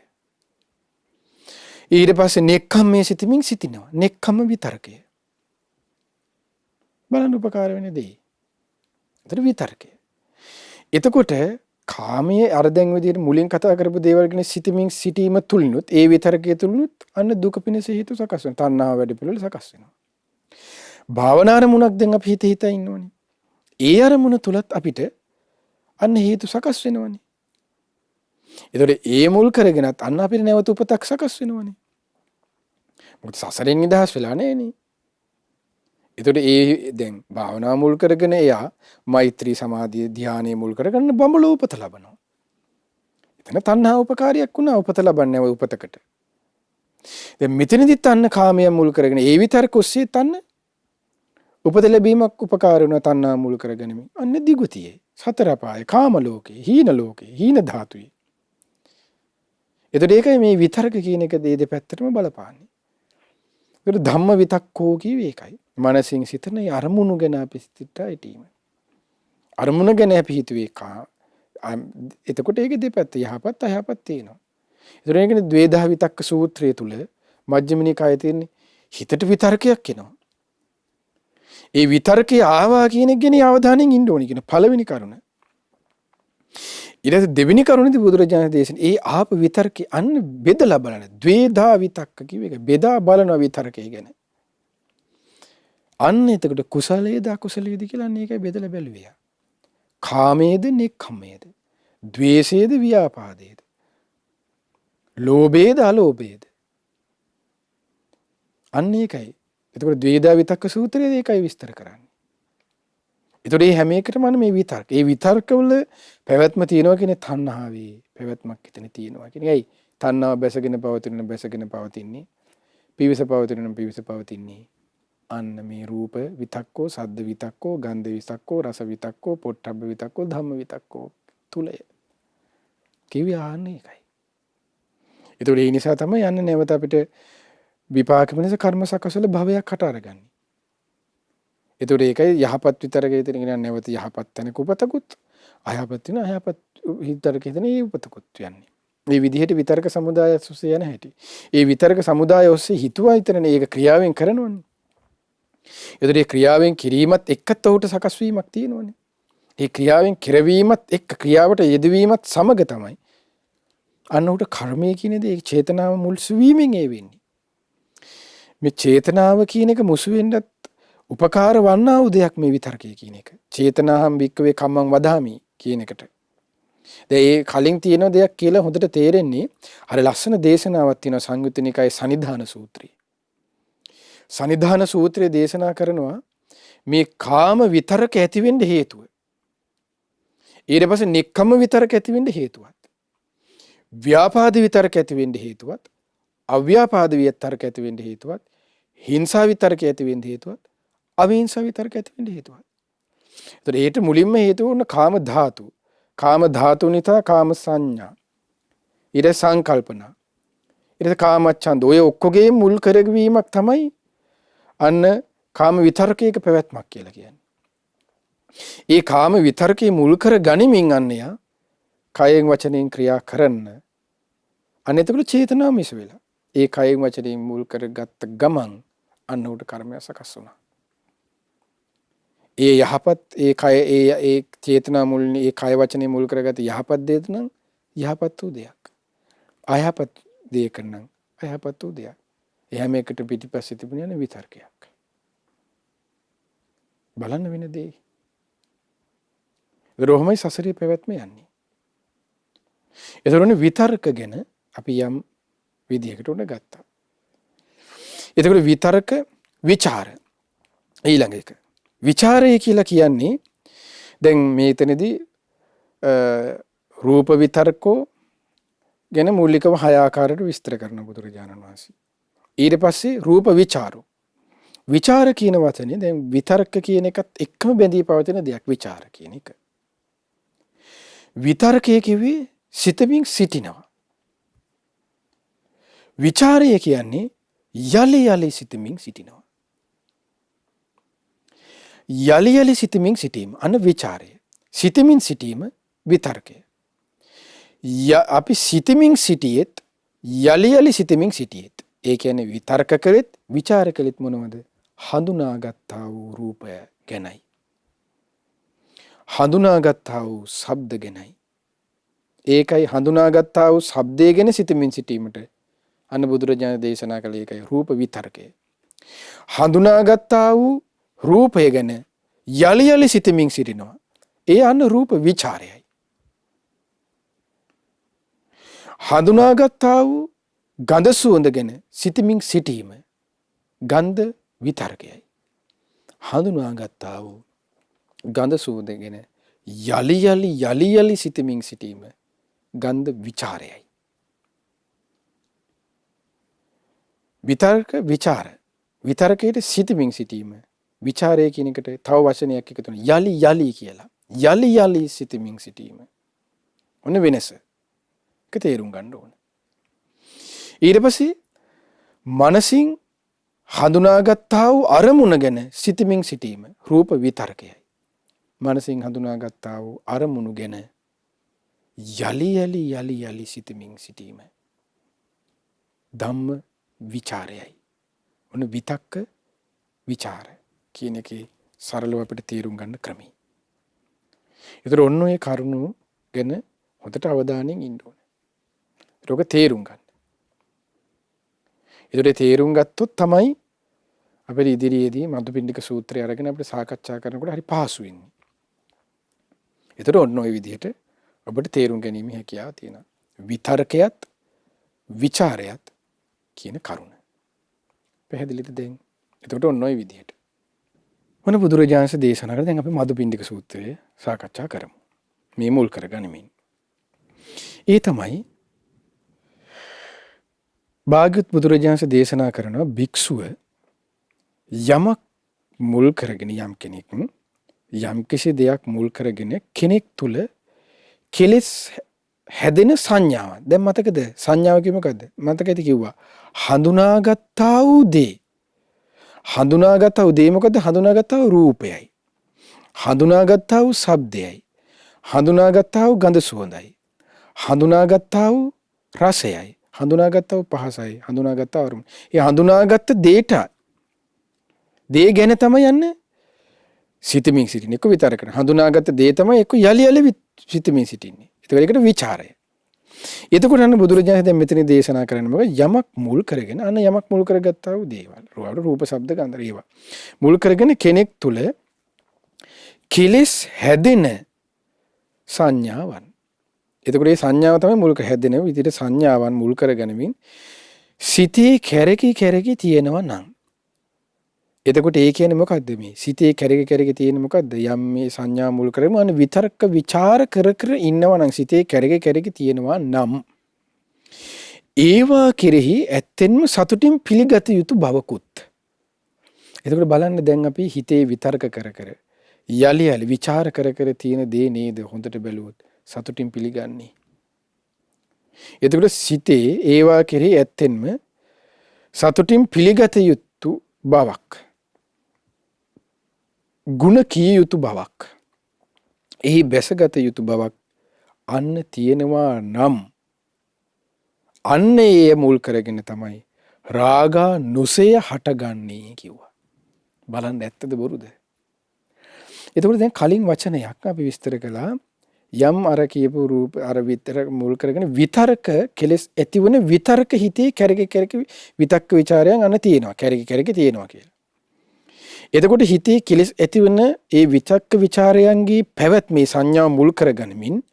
ඊට පස්සේ නෙක්ඛම්මේ සිතමින් සිටිනවා. නෙක්ඛම්ම විතරකය. බලන්න උපකාර වෙන දේ. ඒතර විතරකය. එතකොට කාමයේ අර දැන් විදිහට මුලින් කතා කරපු දේවල් ගැන සිතමින් සිටීම තුලිනුත් ඒ විතරකයේ තුලිනුත් අන්න දුක පිණිස හේතු සකස් වෙනවා. තණ්හාව වැඩි පිළිවෙල සකස් වෙනවා. භාවනා අරමුණක් දැන් අපි හිත ඉන්නෝනේ. ඒ අරමුණ තුලත් අපිට අන්න හේතු සකස් වෙනවනේ. ඒතකොට ඒ මුල් කරගෙනත් අන්න අපිට නැවත උපතක් සකස් වෙනවනේ. මොකද සසරෙන් නිදහස් වෙලා නැහැනේ. ඒතකොට ඒ දැන් භාවනා මුල් කරගෙන එයා මෛත්‍රී සමාධිය ධානය මුල් කරගෙන බඹලෝ උපත ලබනවා. එතන තණ්හා උපකාරයක් වුණා උපත ලබන්නේ උපතකට. දැන් මෙතනදිත් අන්න කාමය මුල් කරගෙන ඒ විතරක ඔස්සේ තන්න උපත ලැබීමක් උපකාර වෙන තණ්හා මුල් කරගෙනම අන්න දිගුතියේ සතර පාය කාම ලෝකේ හීන ධාතුයි. එතකොට ඒකයි මේ විතරක කියන එක දෙපැත්තටම බලපාන්නේ. ඒක ධම්ම විතක්කෝ කියවේ ඒකයි. මනසින් සිතන අරමුණු ගැන අපි සිතට හිතීම. අරමුණ ගැන අපි හිතුවේ එතකොට ඒක දෙපැත්ත යහපත් අයහපත් තියෙනවා. ඒතර ඒකනේ ද්වේධා විතක්ක සූත්‍රය තුල මජ්ක්‍ධිම නිකායේ තියෙන්නේ හිතට විතර්කයක් එනවා. ඒ විතර්කේ ආවා කියන එක ගැන අවධානයෙන් ඉන්න ඕනි කියන පළවෙනි කරුණ. ඊට පස්සේ දෙවෙනි කරුණේදී බුදුරජාණන් දේශන ඒ ආප විතර්කේ අන්න බෙදලා බලන ද්වේධා විතක්ක කිව්ව එක බෙදා බලන විතර්කේ ගැන. අන්න එතකොට කුසලයේද අකුසලයේද කියලා අන්න ඒකයි බෙදලා බැලුවේ. කාමයේද නෙක්ඛම්මයේද ද්වේෂයේද ව්‍යාපාදයේද ලෝභයේද අලෝභයේද අන්න ඒකයි. එතකොට ද්වේධා විතක්ක සූත්‍රයේ ඒකයි විස්තර කරන්නේ. එතකොට මේ හැම එකටම අන්න මේ විතර්ක. ඒ විතර්කවල පැවැත්ම තියෙනවා කියන්නේ තණ්හාවේ පැවැත්මක් එතන තියෙනවා කියන්නේ. ඇයි? තණ්හාව බැසගෙන පවතින්නේ. පිවිස පවතින්නේ. අන්න මේ රූප විතක්කෝ, සද්ද විතක්කෝ, ගන්ධ විතක්කෝ, රස විතක්කෝ, පොට්ටබ්බ විතක්කෝ, ධම්ම විතක්කෝ තුලය. කිව්වේ ආන්න ඒකයි. ඒතකොට ඒ නිසා තමයි යන්න නැවත අපිට විපාක වෙනස කර්ම සකසල භවයක් හට අරගන්නේ. ඒතකොට ඒකයි යහපත් විතරකේ තියෙන කියන නැවත යහපත් තැනක උපතකුත් අයහපත් වෙන අයහපත් විතරකේ තියෙන ඒ උපතකුත් යන්නේ. මේ විදිහට විතරක සමුදාය ඔස්සේ යන හැටි. ඒ විතරක සමුදාය ඔස්සේ හිතුවා විතරනේ ඒක ක්‍රියාවෙන් කරනවනේ. ඒතකොට ඒ ක්‍රියාවෙන් කිරීමත් එක්කත් ඔහුට සකස් වීමක් තියෙනවනේ. ඒ ක්‍රියාවෙන් කෙරවීමත් එක්ක ක්‍රියාවට යෙදවීමත් සමග තමයි අන්න උට කර්මය කියන දේ චේතනාව මුල් සුවීමෙන් ඒ වෙන්නේ. මේ චේතනාව කියන එක මුසු වෙන්නත් උපකාර වන්නා වූ දෙයක් මේ විතර්කය කියන එක. චේතනාහම් වික්කවේ කම්මං වදාමි කියන එකට. දැන් ඒ කලින් තියෙන දෙයක් කියලා හොඳට තේරෙන්නේ අර ලස්සන දේශනාවක් තියෙනවා සංයුත්ත නිකායේ සනිධාන සූත්‍රය. සනිධාන සූත්‍රයේ දේශනා කරනවා මේ කාම විතරක ඇති වෙන්න හේතුව. ඊට පස්සේ නෙක්ඛම්ම විතරක ඇති වෙන්න හේතුවත්. ව්‍යාපාද විතරක ඇති වෙන්න හේතුවත්. අව්‍යාපාද විතරක ඇති වෙන්න හේතුවත්. හිංසා විතරක ඇති වෙන්න හේතුවත්. අවිහිංසා විතරක ඇති වෙන්න හේතුවත්. ඒතර ඒට මුලින්ම හේතුව වුණ කාම ධාතු. කාම ධාතු නිසා කාම සංඥා. ඊට සංකල්පනා. ඊට කාමච්ඡන්ද. ඔය ඔක්කොගේ මුල් කරගවීමක් තමයි අන්න කාම විතරකයක පැවැත්මක් කියලා කියන්නේ. ඒ කාම විතරකේ මුල් කර ගනිමින් අන්න යා කයෙන් වචනයෙන් ක්‍රියා කරන්න. අන්න එතකොට චේතනාව මිස වෙලා. ඒ කයෙන් වචනයෙන් මුල් කරගත්ත ගමන් අන්න උට කර්මය සකස් වුණා. ඒ යහපත් ඒ කය ඒ චේතනා මුල් ඒ කය වචනේ මුල් කරගත්ත යහපත් දෙයක් නම් යහපත් වූ දෙයක්. අයහපත් දෙයක් නම් අයහපත් වූ දෙයක්. එහම එකට පිටිපස්සේ තිබුණ යන විතර්කයක්. බලන්න වෙන දේ. රෝහමයි සසරේ පැවැත්ම යන්නේ. එතකොට විතර්ක ගැන අපි යම් විදිහකට උඩ ගත්තා. එතකොට විතර්ක විචාර ඊළඟ එක. විචාරය කියලා කියන්නේ දැන් මේතනදී රූප විතර්කෝ ගැන මූලිකව 6 ආකාරයට විස්තර කරන බුදුරජාණන් වහන්සේ. ඊට පස්සේ රූප විචාරෝ. විචාර කියන වචනේ දැන් විතර්ක කියන එකත් එක්කම බැඳී පවතින දෙයක් විචාර කියන එක. විතර්කයේ කිව්වේ සිතමින් සිටිනවා. විචාරය කියන්නේ යලි යලි සිතමින් සිටිනවා. යලි යලි සිතමින් සිටීම අන්න විචාරය. සිතමින් සිටීම විතර්කය. අපි සිතමින් සිටියෙත් යලි යලි සිතමින් සිටියෙත් ඒ කියන්නේ විතර්ක කළෙත් විචාර කළෙත් මොනවද? හඳුනාගත්තා වූ රූපය ගැනයි. හඳුනාගත්තා වූ ශබ්ද ගැනයි. ඒකයි හඳුනාගත්තා වූ ශබ්දය ගැන සිතමින් සිටීමට අන්න බුදුරජාණන් දේශනා කළේ ඒකයි රූප විතර්කය. හඳුනාගත්තා වූ රූපය ගැන යලි යලි සිතමින් සිටිනවා. ඒ අන්න රූප විචාරයයි. හඳුනාගත්තා වූ ගඳ සුවඳ ගැන සිතමින් සිටීම ගන්ධ විතර්කයයි. හඳුනාගත්තා වූ ගඳ සුවඳ ගැන යලි යලි සිතමින් සිටීම ගන්ධ විචාරයයි. විතර්ක විචාර. විතර්කයට සිතමින් සිටීම විචාරය කියන එකට තව වචනයක් එකතු වෙනවා. යලි කියලා. යලි සිතමින් සිටීම. ඔන්න වෙනස. ඒක තේරුම් ගන්න ඕන. ඊට පස්සේ මනසින් හඳුනාගත්තා වූ අරමුණ ගැන සිතමින් සිටීම රූප විතර්කයයි. මනසින් හඳුනාගත්තා වූ අරමුණු ගැන යලි සිතමින් සිටීම ධම්ම විචාරයයි. ඔන්න විතක්ක විචාර කියන එකේ සරලව අපිට තේරුම් ගන්න ක්‍රමයි. ඒතර ඔන්න ඔය කරුණු ගැන හොඳට අවධානයෙන් ඉන්න ඕනේ. ඒක තේරුම් ගන්න. ඒතර තේරුම් ගත්තොත් තමයි අපිට ඉදිරියේදී මදුපිණ්ඩික සූත්‍රය අරගෙන අපිට සාකච්ඡා කරනකොට හරි පහසු වෙන්නේ. ඒතර ඔන්න ඔය විදිහට ඔබට තේරුම් ගැනීම හැකියාව තියෙනවා. විතර්කයත් විචාරයත් කියන කරුණ. පැහැදිලිද දැන්? එතකොට ඔන්න ඔය විදිහට. මොන බුදුරජාණන් දේශනා කරලා දැන් අපි මදුපිණ්ඩික සූත්‍රය සාකච්ඡා කරමු. මේ මුල් කරගනිමින්. ඒ තමයි භාග්‍යවත් බුදුරජාණන් දේශනා කරන භික්ෂුව යමක් මුල් කරගෙන යම් කෙනෙක් යම් කිසි දෙයක් මුල් කරගෙන කෙනෙක් තුල කෙලෙස් හැදෙන සංඥාවක්. දැන් මතකද? සංඥාව කිව්ව මොකද්ද? මතකද කිව්වා? හඳුනාගත්තා වූ දේ. හඳුනාගත්තා වූ දේ මොකද්ද? හඳුනාගත්තා වූ රූපයයි. හඳුනාගත්තා වූ ශබ්දයයි. හඳුනාගත්තා වූ ගඳ සුවඳයි. හඳුනාගත්තා වූ රසයයි. හඳුනාගත්තා වූ පහසයි. හඳුනාගත්තා වූ ඒ හඳුනාගත්ත දේට දේ ගැන තමයි යන්නේ සිතමින් සිටින්නේ. එක්ක විතර කරන. හඳුනාගත්ත දේ තමයි එක්ක යලි සිතමින් සිටින්නේ. ඒකට විචාරය. එතකොට අන්න බුදුරජාණන් දැන් මෙතන දේශනා කරන්නේ මොකද? යමක් මුල් කරගෙන අන්න යමක් මුල් කරගත්තා වූ දේවල්. රූප, ශබ්ද, ගන්ධ ඒවා. මුල් කරගෙන කෙනෙක් තුල කෙලෙස් හැදෙන සංඥාවන්. එතකොට මේ සංඥාව තමයි මුල් කර හැදෙන විදිහට සංඥාවන් මුල් කරගෙනමින් සිතේ කැරකි තියෙනවා නම්. එතකොට ඒ කියන්නේ මොකද්ද මේ? සිතේ කැරකි තියෙන මොකද්ද? යම් මේ සංඥා මුල් කරගෙන අන්න විතර්ක ਵਿਚාර කර ඉන්නවා නම් සිතේ කැරකි තියෙනවා නම් ඒවා කෙරෙහි ඇත්තෙන්ම සතුටින් පිළිගත යුතු බවකුත්. එතකොට බලන්න දැන් අපි හිතේ විතර්ක කර යලි විචාර කර තියෙන දේ නේද හොඳට බැලුවොත් සතුටින් පිළිගන්නේ. එතකොට සිතේ ඒවා කෙරෙහි ඇත්තෙන්ම සතුටින් පිළිගත යුතු බවක්. ගුණ කිය යුතු බවක්. එහි බැසගත යුතු බවක් අන්න තියෙනවා නම් අන්න ඒ මුල් කරගෙන තමයි රාගා නුසය හටගන්නේ කිව්වා. බලන්න ඇත්තද බොරුද? එතකොට දැන් කලින් වචනයක් අපි විස්තර කළා යම් අර කියපු රූප අර විතර මුල් කරගෙන විතරක කෙලස් ඇතිවන විතරක හිතේ කැරකි විතක්ක ਵਿਚාරයන් අන්න තියෙනවා. කැරකි තියෙනවා කියලා. එතකොට හිතේ කෙලස් ඇතිවන ඒ විතක්ක ਵਿਚාරයන්ගේ පැවැත්මේ සංඥා මුල් කරගනිමින්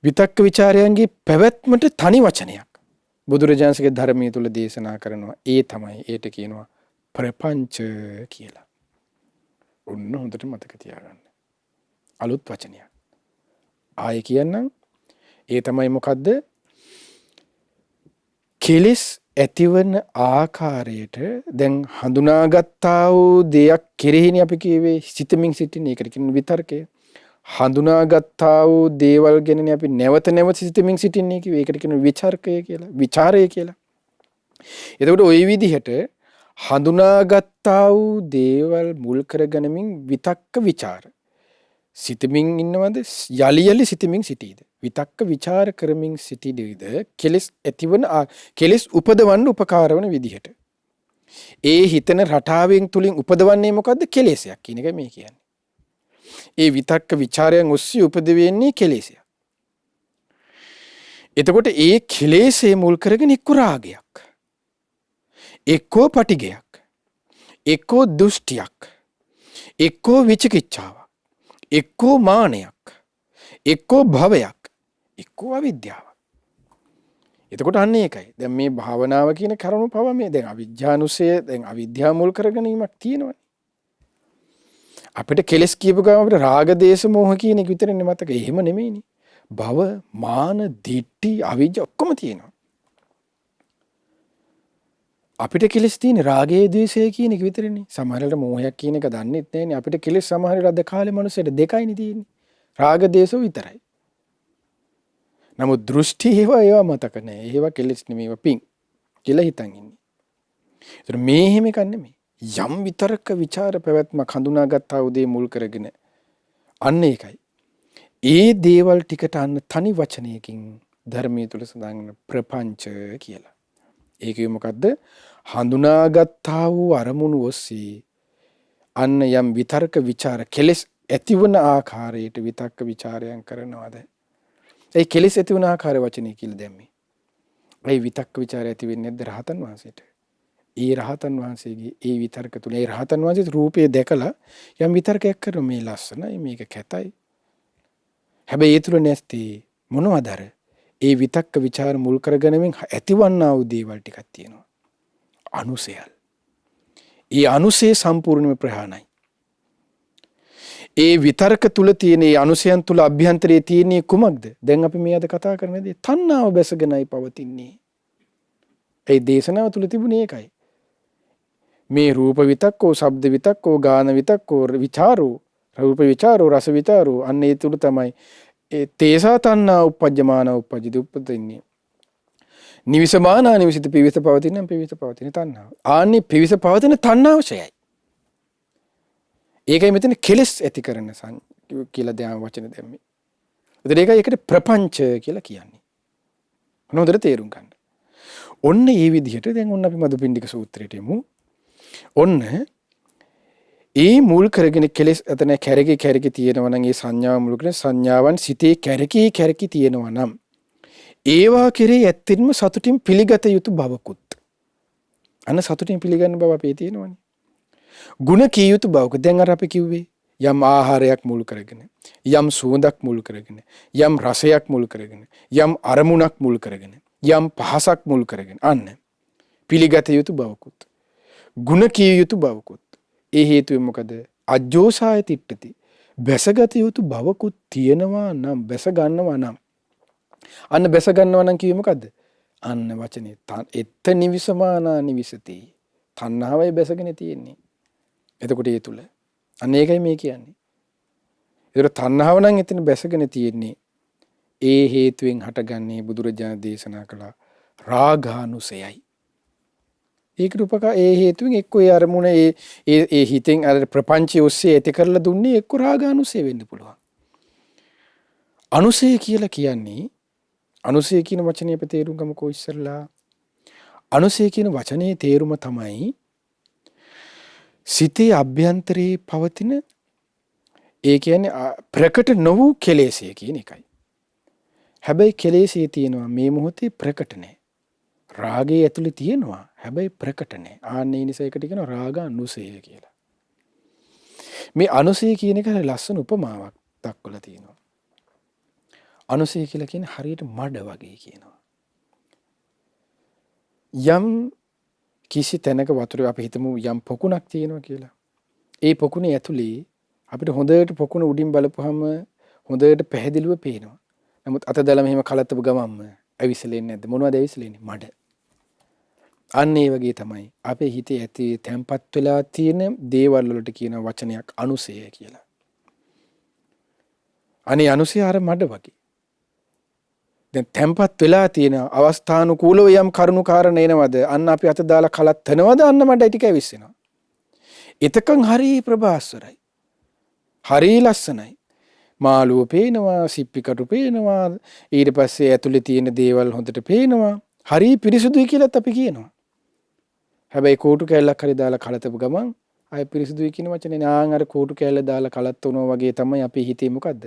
විතක්ක ਵਿਚාරයන්ගේ පැවැත්මට තනි වචනයක් බුදුරජාණන්සේගේ ධර්මයේ තුල දේශනා කරනවා. ඒ තමයි ඒට කියනවා ප්‍රපංච කියලා. ඔන්න හොඳට මතක තියාගන්න. අලුත් වචනයක්. ආයේ කියන්නම්. ඒ තමයි මොකද්ද? කෙලස් ඇතිවන ආකාරයට දැන් හඳුනාගත්තා වූ දෙයක් කෙරෙහිනේ අපි කියවේ සිතමින් සිටින එකට කියන විතර්කය. හඳුනාගත්තා වූ දේවල් ගැනනේ අපි නැවත සිතමින් සිටින්නේ කිව්වේ. ඒකට කියන විචාරකය කියලා. විචාරය කියලා. එතකොට ওই විදිහට හඳුනාගත්තා වූ දේවල් මුල් කරගනිමින් විතක්ක ਵਿਚාර සිතමින් ඉන්නවද? යලි සිතමින් සිටීද? විතක්ක ਵਿਚාර කරමින් සිටීද? කෙලස් ඇතිවන කෙලස් උපදවන්න උපකාර වන විදිහට. ඒ හිතන රටාවෙන් තුලින් උපදවන්නේ මොකද්ද? කෙලෙසයක් කියන එක මේ කියන්නේ. ඒ විතක්ක ਵਿਚාරයන් ඔස්සේ උපදවෙන්නේ කෙලෙසයක්. එතකොට ඒ කෙලෙසේ මුල් කරගෙන එක්ක රාගයක්, එක්කෝ පටිගයක්, එක්කෝ දෘෂ්ටියක්, එක්කෝ විචිකිච්ඡාවක්, එක්කෝ මානයක්, එක්කෝ භවයක්, එක්කෝ අවිද්‍යාවක්. එතකොට අන්න ඒකයි. දැන් මේ භාවනාව කියන කරුණු පව මේ දැන් අවිද්‍යානුසය, දැන් අවිද්‍යාව මුල් කරගෙනීමක් තියෙනවනේ. අපිට කෙලස් කියපු ගමන් අපිට රාග දේශ මොහ කියන එක විතරනේ මතක. එහෙම නෙමෙයිනේ. භව, මාන, දිට්ඨි, අවිජ්ජා ඔක්කොම තියෙනවා. අපිට කෙලස් තියෙන්නේ රාගයේ ද්වේෂය කියන එක විතරනේ. සමහරවිට මොහයක් කියන එක දන්නෙත් නැහැනේ. අපිට කෙලස් සමහරවිට අද කාලේ මිනිස්සුන්ට දෙකයිනේ තියෙන්නේ. රාග දේශ විතරයි. නමුත් දෘෂ්ටි ඒවා මතක නැහැ. ඒවා කෙලස් නෙමෙයි, ඒවා පිං කියලා හිතන් ඉන්නේ. ඒතර මේ එහෙම එකක් නෙමෙයි. යම් විතරක ਵਿਚාර පැවැත්මක් හඳුනාගත්තා උදේ මුල් කරගෙන අන්න ඒකයි. ඒ දේවල් ටිකට අන්න තනි වචනයකින් ධර්මයේ තුල සඳහන් ප්‍රපංච කියලා. ඒකේ මොකද්ද? හඳුනාගත්තා වූ අරමුණු ඔස්සේ අන්න යම් විතරක ਵਿਚාර කෙලස් ඇතිවන ආකාරයට විතක්ක ਵਿਚාරයන් කරනවාද? ඒ කෙලස් ඇතිවන ආකාරය වචනේ කියලා දැම්මේ. ඒ විතක්ක ਵਿਚාරය ඇති වෙන්නේ නැද්ද රහතන් වහන්සේට? ඒ රහතන් වහන්සේගේ ඒ විතර්ක තුල ඒ රහතන් වහන්සේ රූපේ දැකලා යම් විතර්කයක් කරන මේ ලස්සනයි මේක කැතයි. හැබැයි ඒ තුල නැස්ති මොනවද අර? ඒ විතක්ක ਵਿਚාර මුල් කරගෙනමින් ඇතිවන්නා වූ දේවල් ටිකක් තියෙනවා. අනුසයල්. ඒ අනුසය සම්පූර්ණයෙන්ම ප්‍රහාණයි. ඒ විතර්ක තුල තියෙන ඒ අනුසයන් තුල අභ්‍යන්තරයේ තියෙන කුමක්ද? දැන් අපි මේ අද කතා කරන දේ තණ්හාව බැසගෙනයි පවතින්නේ. ඒ දේශනාව තුල තිබුණේ ඒකයි. මේ රූප විතක්කෝ, ශබ්ද විතක්කෝ, ගාන විතක්කෝ, විචාරෝ, රූප විචාරෝ, රස විචාරෝ, අන්න ඒ තුල තමයි ඒ තේසා තණ්හා උපජ්ජමාන උපජ්ජිත උපදින්නේ. නිවිසමානා නිවිසිත පිවිස පවතින පිවිස පවතින තණ්හාව. ආන්නේ පිවිස පවතින තණ්හාවශයයි. ඒකයි මෙතන කෙලස් ඇති කරන කියලා දැන් වචන දැම්මේ. ඒකට ප්‍රපංච කියලා කියන්නේ. මොනවද තේරුම් ගන්න. ඔන්න ඒ විදිහට දැන් ඔන්න අපි මදුපිණ්ඩික සූත්‍රයට යමු. ඔන්න ඒ මුල් කරගෙන කෙලස් අතන කැරකි තියෙනවා නම් ඒ සංඥාව මුල් කරගෙන සංඥාවන් සිතේ කැරකි තියෙනවා නම් ඒවා කෙරේ ඇත්තෙන්ම සතුටින් පිළිගත යුතු බවකුත්. අන්න සතුටින් පිළිගන්න බව අපේ තියෙනවනේ. ಗುಣ කිය යුතු බවක දැන් අර අපි කිව්වේ යම් ආහාරයක් මුල් කරගෙන, යම් සුවඳක් මුල් කරගෙන, යම් රසයක් මුල් කරගෙන, යම් අරමුණක් මුල් කරගෙන, යම් පහසක් මුල් කරගෙන අන්න පිළිගත යුතු බවකුත්, ಗುಣ කිය යුතු බවකුත්. ඒ හේතුවෙන් මොකද? අජ්ජෝසාය තිට්ඨති. බැසගත යුතු බවකුත් තියෙනවා නම්, බැස ගන්නවා නම්. අන්න බැස ගන්නවා නම් කිව්වේ මොකද්ද? අන්න වචනේ එත්ත නිවිසමානා නිවිසති. තණ්හාවයි බැසගෙන තියෙන්නේ. එතකොට ඒ තුල අන්න ඒකයි මේ කියන්නේ. ඒතර තණ්හාව නම් එතන බැසගෙන තියෙන්නේ. ඒ හේතුවෙන් හටගන්නේ බුදුරජාණන් දේශනා කළ රාගානුසයයි. ඒකට උපකා ඒ හේතුවෙන් එක්ක ඒ අරමුණ ඒ හිතෙන් අර ප්‍රපංචය ඔස්සේ ඇති කරලා දුන්නේ එක්ක රාගානුසය වෙන්න පුළුවන්. අනුසය කියලා කියන්නේ අනුසය කියන වචනේ අපි තේරුම් ගමුකෝ ඉස්සෙල්ලා. අනුසය කියන වචනේ තේරුම තමයි සිතේ අභ්‍යන්තරයේ පවතින ඒ කියන්නේ ප්‍රකට නොවූ කෙලෙසය කියන එකයි. හැබැයි කෙලෙසය තියෙනවා මේ මොහොතේ ප්‍රකට නැහැ. රාගයේ ඇතුලේ තියෙනවා හැබැයි ප්‍රකට නැහැ. ආන්නේ නිසා ඒකට කියනවා රාගානුසය කියලා. මේ අනුසය කියන එක ලස්සන උපමාවක් දක්වලා තියෙනවා. අනුසය කියලා කියන්නේ හරියට මඩ වගේ කියනවා. යම් කිසි තැනක වතුර අපි හිතමු යම් පොකුණක් තියෙනවා කියලා. ඒ පොකුණේ ඇතුලේ අපිට හොඳට පොකුණ උඩින් බලපුවහම හොඳට පැහැදිලිව පේනවා. නමුත් අත දාලා මෙහෙම කලත්තපු ගමන්ම ඇවිස්සලෙන්නේ නැද්ද? මොනවද ඇවිස්සලෙන්නේ? මඩ. අන්න ඒ වගේ තමයි අපේ හිතේ ඇති තැම්පත් වෙලා තියෙන දේවල් වලට කියන වචනයක් අනුසය කියලා. අනේ අනුසය අර මඩ වගේ. දැන් තැම්පත් වෙලා තියෙන අවස්ථානුකූලව යම් කරුණු කාරණ එනවද? අන්න අපි අත දාලා කලත්තනවද? අන්න මඩ ටික ඇවිස්සෙනවා. එතකන් හරි ප්‍රභාස්වරයි. හරි ලස්සනයි. මාළුව පේනවා, සිප්පිකටු පේනවා, ඊට පස්සේ ඇතුලේ තියෙන දේවල් හොඳට පේනවා. හරි පිරිසුදුයි කියලාත් අපි කියනවා. හැබැයි කෝටු කැල්ලක් හරි දාලා කලතපු ගමන් ආය පිරිසුදුයි කියන වචනේ නාන් අර කෝටු කෑල්ල දාලා කලත් වුණා වගේ තමයි අපේ හිතේ මොකද්ද?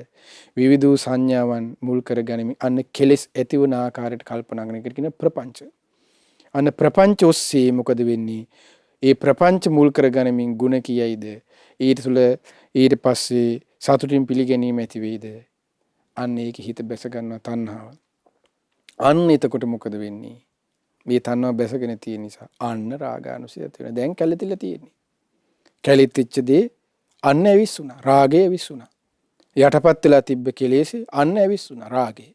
විවිධ සංඥාවන් මුල් කරගනිමින් අන්න කෙලෙස් ඇතිවන ආකාරයට කල්පනා කරන එකට කියන ප්‍රපංච. අන්න ප්‍රපංච ඔස්සේ මොකද වෙන්නේ? ඒ ප්‍රපංච මුල් කරගනිමින් ಗುಣ කියයිද? ඊට තුල ඊට පස්සේ සතුටින් පිළිගැනීම ඇති වෙයිද? අන්න ඒක හිත බැස ගන්නවා තණ්හාව. අන්න එතකොට මොකද වෙන්නේ? මේ තණ්හාව බැසගෙන තියෙන නිසා අන්න රාගානුසය ඇති වෙනවා. දැන් කැළතිලා තියෙන්නේ. කැළෙතිච්ච දේ අන්න ඇවිස්සුණා. රාගය ඇවිස්සුණා. යටපත් වෙලා තිබ්බ කෙලෙස් අන්න ඇවිස්සුණා රාගේ.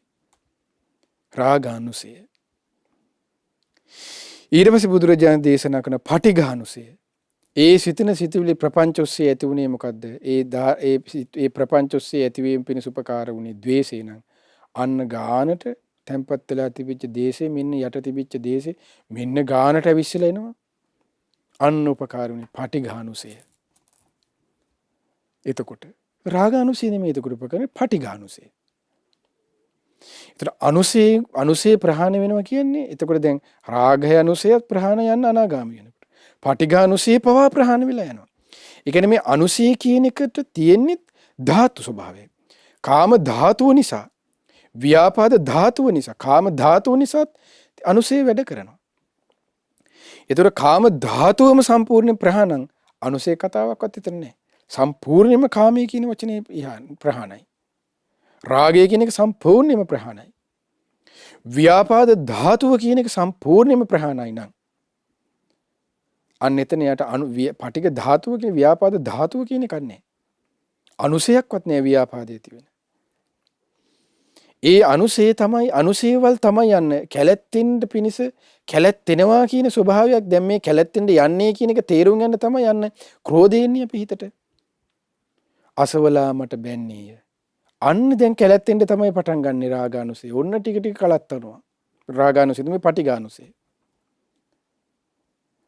රාගානුසය. ඊට පස්සේ බුදුරජාණන් දේශනා කරන පටිඝානුසය. ඒ සිතන සිතුවිලි ප්‍රපංච ඔස්සේ ඇති වුණේ මොකද්ද? ඒ ප්‍රපංච ඔස්සේ ඇතිවීම පිණිස උපකාර වුණේ ද්වේෂය නම් අන්න ගානට තැම්පත් වෙලා තිබිච්ච දේශේ මෙන්න යට තිබිච්ච දේශේ මෙන්න ගානට ඇවිස්සලා එනවා. අන්න උපකාර වුණේ පටිඝානුසය. එතකොට රාගානුසය නෙමෙයි එතකොට උපකරන්නේ පටිඝානුසය. එතකොට අනුසය ප්‍රහාණය වෙනවා කියන්නේ එතකොට දැන් රාගය අනුසයත් ප්‍රහාණය යන අනාගාමී වෙනකොට. පටිඝානුසය පවා ප්‍රහාණය වෙලා යනවා. ඒ කියන්නේ මේ අනුසය කියන එකට තියෙන්නේ ධාතු ස්වභාවය. කාම ධාතුව නිසා ව්‍යාපාද ධාතුව නිසා කාම ධාතුව නිසා අනුසය වැඩ කරනවා. ඒතර කාම ධාතුවම සම්පූර්ණ ප්‍රහාණං අනුසය කතාවක්වත් එතන නැහැ. සම්පූර්ණයෙන්ම කාමයේ කියන වචනේ ප්‍රහාණයි. රාගය කියන එක සම්පූර්ණයෙන්ම ප්‍රහාණයි. ව්‍යාපාද ධාතුව කියන එක සම්පූර්ණයෙන්ම ප්‍රහාණයි නම් අන්න එතන යට පටික ධාතුව කියන ව්‍යාපාද ධාතුව කියන එකක් නැහැ. අනුසයක්වත් නැහැ ව්‍යාපාදයේ තියෙන. ඒ අනුසේවල් තමයි යන්න කැලැත්තෙන්න පිණිස කැලැත්තෙනවා කියන ස්වභාවයක් දැන් මේ කැලැත්තෙන්න යන්නේ කියන එක තේරුම් ගන්න තමයි යන්න ක්‍රෝධයෙන්නේ අපි හිතට. අසවලා මට බැන්නේය. අන්න දැන් කැලැත්තෙන්න තමයි පටන් ගන්නෙ රාගානුසය. ඔන්න ටික ටික කලත්තනවා. රාගානුසය තමයි පටිඝානුසය.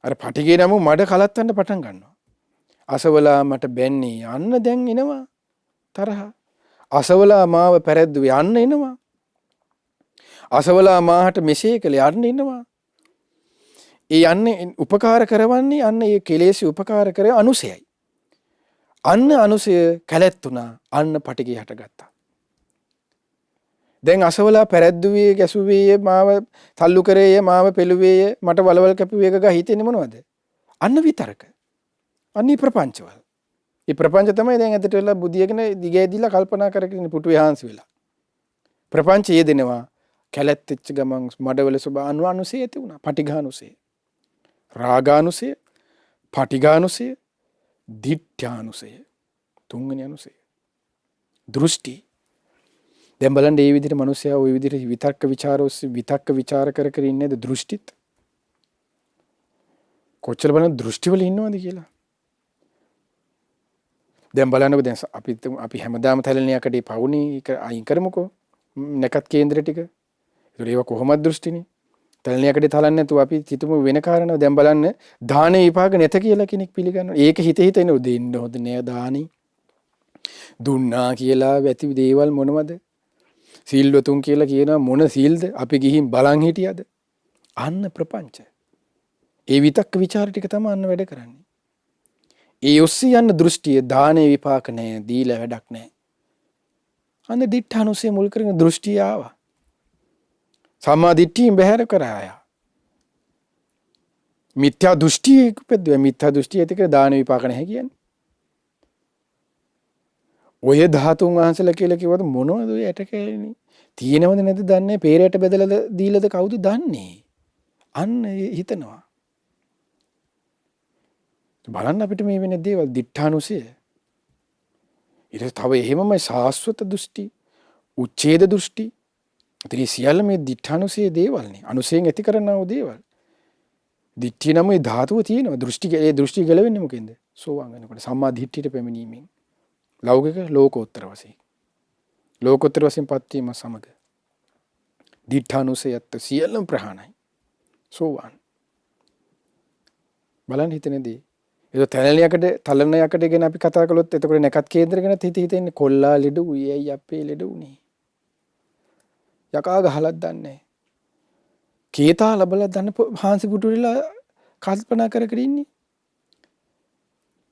අර පටිඝේ නම මඩ කලත්තන්න පටන් ගන්නවා. අසවලා මට බැන්නේ අන්න දැන් එනවා තරහ. අසවලා මාව පැරැද්දුවේ යන්න එනවා. අසවලා මාහට මෙසේ කළේ යන්න එනවා. ඒ යන්නේ උපකාර කරවන්නේ අන්න ඒ කෙලෙස් උපකාර කරේ අනුසයයි. අන්න අනුසය කැලැත්තුණා අන්න පටිඝය හටගත්තා. දැන් අසවලා පැරැද්දුවේ ගැසුවේ මාව තල්ලු කරේය මාව පෙළුවේය මට වලවල් කැපුවේ එක ගා හිතෙන්නේ මොනවද? අන්න විතරක. අන්නී ප්‍රපංචවල. මේ ප්‍රපංච තමයි දැන් ඇදට වෙලා බුදියගෙන දිගෑදිලා කල්පනා කරගෙන පුටුවේ හාන්සි වෙලා. ප්‍රපංච යෙදෙනවා කැලැත්තිච්ච ගමන් මඩවල ස්වභාව අනුසය ඇති වුණා. පටිඝානුසය. රාගානුසය, පටිඝානුසය, දිට්ඨානුසය. තුන්වෙනි අනුසය. දෘෂ්ටි. දැන් බලන්න මේ විදිහට මිනිස්සයා ওই විදිහට විතක්ක විචාර කර කර ඉන්නේද දෘෂ්ටිත්. කොච්චර බලන්න දෘෂ්ටි වල ඉන්නවද කියලා. දැන් බලන්නකෝ දැන් අපි හැමදාම තැලණියකට පවුනේ ඒක අයින් කරමුකෝ. නැකත් කේන්දර ටික. ඒක කොහොමද දෘෂ්ටිනේ. තැලණියකට තලන්නේ නැතුව අපි හිතමු වෙන කාරණාව දැන් බලන්න දානේ විපාක නැත කියලා කෙනෙක් පිළිගන්නවා. ඒක හිත එන දෙන්න හොඳ නෑ දානි. දුන්නා කියලා ඇති දේවල් මොනවද? සීල්වතුන් කියලා කියනවා මොන සීල්ද? අපි ගිහින් බලන් හිටියද? අන්න ප්‍රපංච. ඒ විතක්ක ਵਿਚාර ටික තමයි අන්න වැඩ කරන්නේ. ඒ ඔස්සේ යන දෘෂ්ටිය දානේ විපාක නැහැ, දීලා වැඩක් නැහැ. අන්න දිඨානුසය මුල් කරගෙන දෘෂ්ටිය ආවා. සම්මා දිට්ඨියෙන් බැහැර කරාය. මිත්‍යා දෘෂ්ටිය උපද්දුවා. මිත්‍යා දෘෂ්ටිය ඇති කර දාන විපාක නැහැ කියන්නේ. ඔය ධාතුන් වහන්සේලා කියලා කිව්වද මොනවද ඔය ඇට කැලේනේ? තියෙනවද නැද්ද දන්නේ? peerයට බෙදලා දීලාද කවුද දන්නේ? අන්න හිතනවා. බලන්න අපිට මේ වෙන දේවල් දිඨානුසය. ඊට තව එහෙමමයි සාස්වත දෘෂ්ටි, උච්ඡේද දෘෂ්ටි. ඉතින් සියල්ල මේ දිඨානුසය දේවල්නේ. අනුසයෙන් ඇති කරනා වූ දේවල්. දිට්ඨිය නම් මේ ධාතුව තියෙනවා. ඒ දෘෂ්ටි ගැලවෙන්නේ මොකෙන්ද? සෝවාන් වෙනකොට සම්මා දිට්ඨියට පැමිණීමෙන්. ලෞකික ලෝකෝත්තර වශයෙන්. ලෝකෝත්තර වශයෙන් පත් වීම සමග දිඨානුසයත් සියල්ලම ප්‍රහාණයි. සෝවාන්. බලන්න හිතනේදී ඒක තලණයකට ගැන අපි කතා කළොත් එතකොට නැකත් කේන්දර ගැන හිතෙන්නේ කොල්ලා ලෙඩ උයයි අපේ ලෙඩ උනේ. යකා ගහලක් දන්නේ. කේතා ලබලා දන්න හාන්සි පුටුරිලා කල්පනා කර කර ඉන්නේ.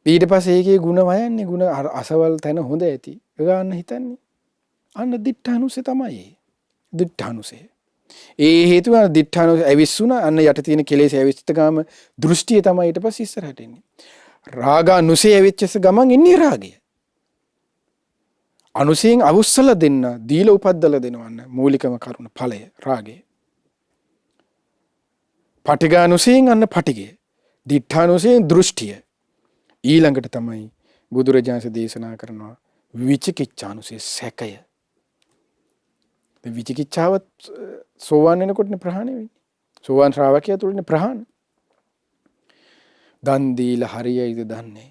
ඊට පස්සේ ඒකේ ಗುಣ වයන්නේ ಗುಣ අසවල් තැන හොඳ ඇති. ගන්න හිතන්නේ. අන්න දිඨානුසය තමයි. දිඨානුසය. ඒ හේතුව දිඨානුසය ඇවිස්සුණා. අන්න යට තියෙන කෙලෙස් ඇවිස්සිට ගාම දෘෂ්ටිය තමයි ඊට පස්සේ ඉස්සරහට එන්නේ. රාගානුසය ඇවිච්චස ගමන් එන්නේ රාගය. අනුසයෙන් අවුස්සල දෙන්න දීලා උපද්දලා දෙනවන්න මූලිකම කරුණ ඵලය රාගය. පටිඝානුසයෙන් අන්න පටිඝය. දිඨානුසයෙන් දෘෂ්ටිය. ඊළඟට තමයි බුදුරජාණන් දේශනා කරනවා විචිකිච්ඡානුසය සැකය. විචිකිච්ඡාවත් සෝවාන් වෙනකොටනේ ප්‍රහාණය වෙන්නේ. සෝවාන් ශ්‍රාවකයා තුළනේ ප්‍රහාණ. දන් දීලා හරියයිද දන්නේ.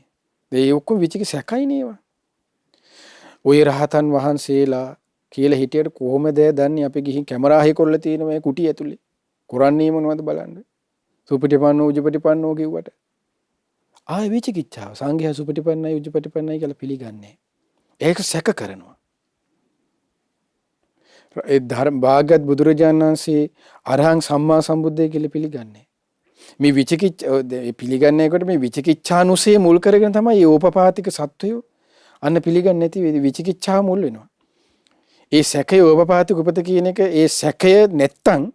ඒ ඔක්කොම විචිකිච්ඡායි නේවා. ඔය රහතන් වහන්සේලා කියලා හිටියට කොහොමද දන්නේ අපි ගිහින් කැමරා හේ කොල්ල තියෙන මේ කුටි ඇතුලේ. කරන්නේ මොනවද බලන්න. සුපටිපන්නෝ උජපටිපන්නෝ කිව්වට. ආයේ විචිකිච්ඡාව සංඝයා සුපටිපන්නයි උජපටිපන්නයි කියලා පිළිගන්නේ. ඒක සැක කරනවා. ඒ ධර්ම භාග්‍යවත් බුදුරජාණන් වහන්සේ අරහං සම්මා සම්බුද්දය කියලා පිළිගන්නේ. මේ පිළිගන්නේකොට මේ විචිකිච්ඡානුසය මුල් කරගෙන තමයි මේ ඕපපාතික සත්වයෝ අන්න පිළිගන්නේ නැති විචිකිච්ඡාව මුල් වෙනවා. ඒ සැකය ඕපපාතික උපත කියන එක ඒ සැකය නැත්තම්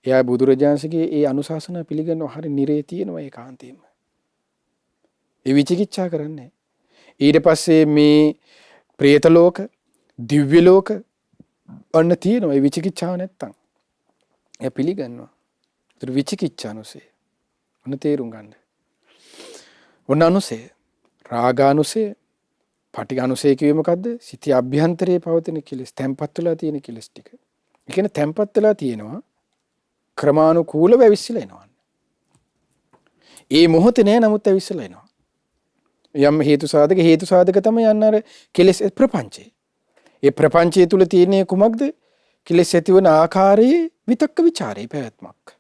එයා බුදුරජාණන්සේගේ ඒ අනුශාසනා පිළිගන්නව හරිය නිරේ තියෙනවා ඒකාන්තයෙන්ම. ඒ විචිකිච්ඡා කරන්නේ. ඊට පස්සේ මේ പ്രേත ලෝක, දිව්‍ය ලෝක අන්න තියෙනවා. ඒ විචිකිච්ඡාව නැත්තම් එයා පිළිගන්නවා. ඒතර විචිකිච්ඡානුසය. ඔන්න තේරුම් ගන්න. ඔන්න අනුසය. රාගානුසය, පටිඝානුසය කියේ මොකද්ද? සිතේ අභ්‍යන්තරයේ පවතින කෙලෙස්, තැම්පත් වෙලා තියෙන කෙලෙස් ටික. ඒ කියන්නේ තැම්පත් වෙලා තියෙනවා ක්‍රමානුකූලව ඇවිස්සලා එනවා. ඒ මොහොතේ නෑ නමුත් ඇවිස්සලා එනවා. යම් හේතු සාධක තමයි යන්න අර කෙලෙස් ප්‍රපංචේ. ඒ ප්‍රපංචය තුල තියෙන කුමක්ද? කෙලෙස් ඇතිවන ආකාරයේ විතක්ක ਵਿਚාරේ පැවැත්මක්.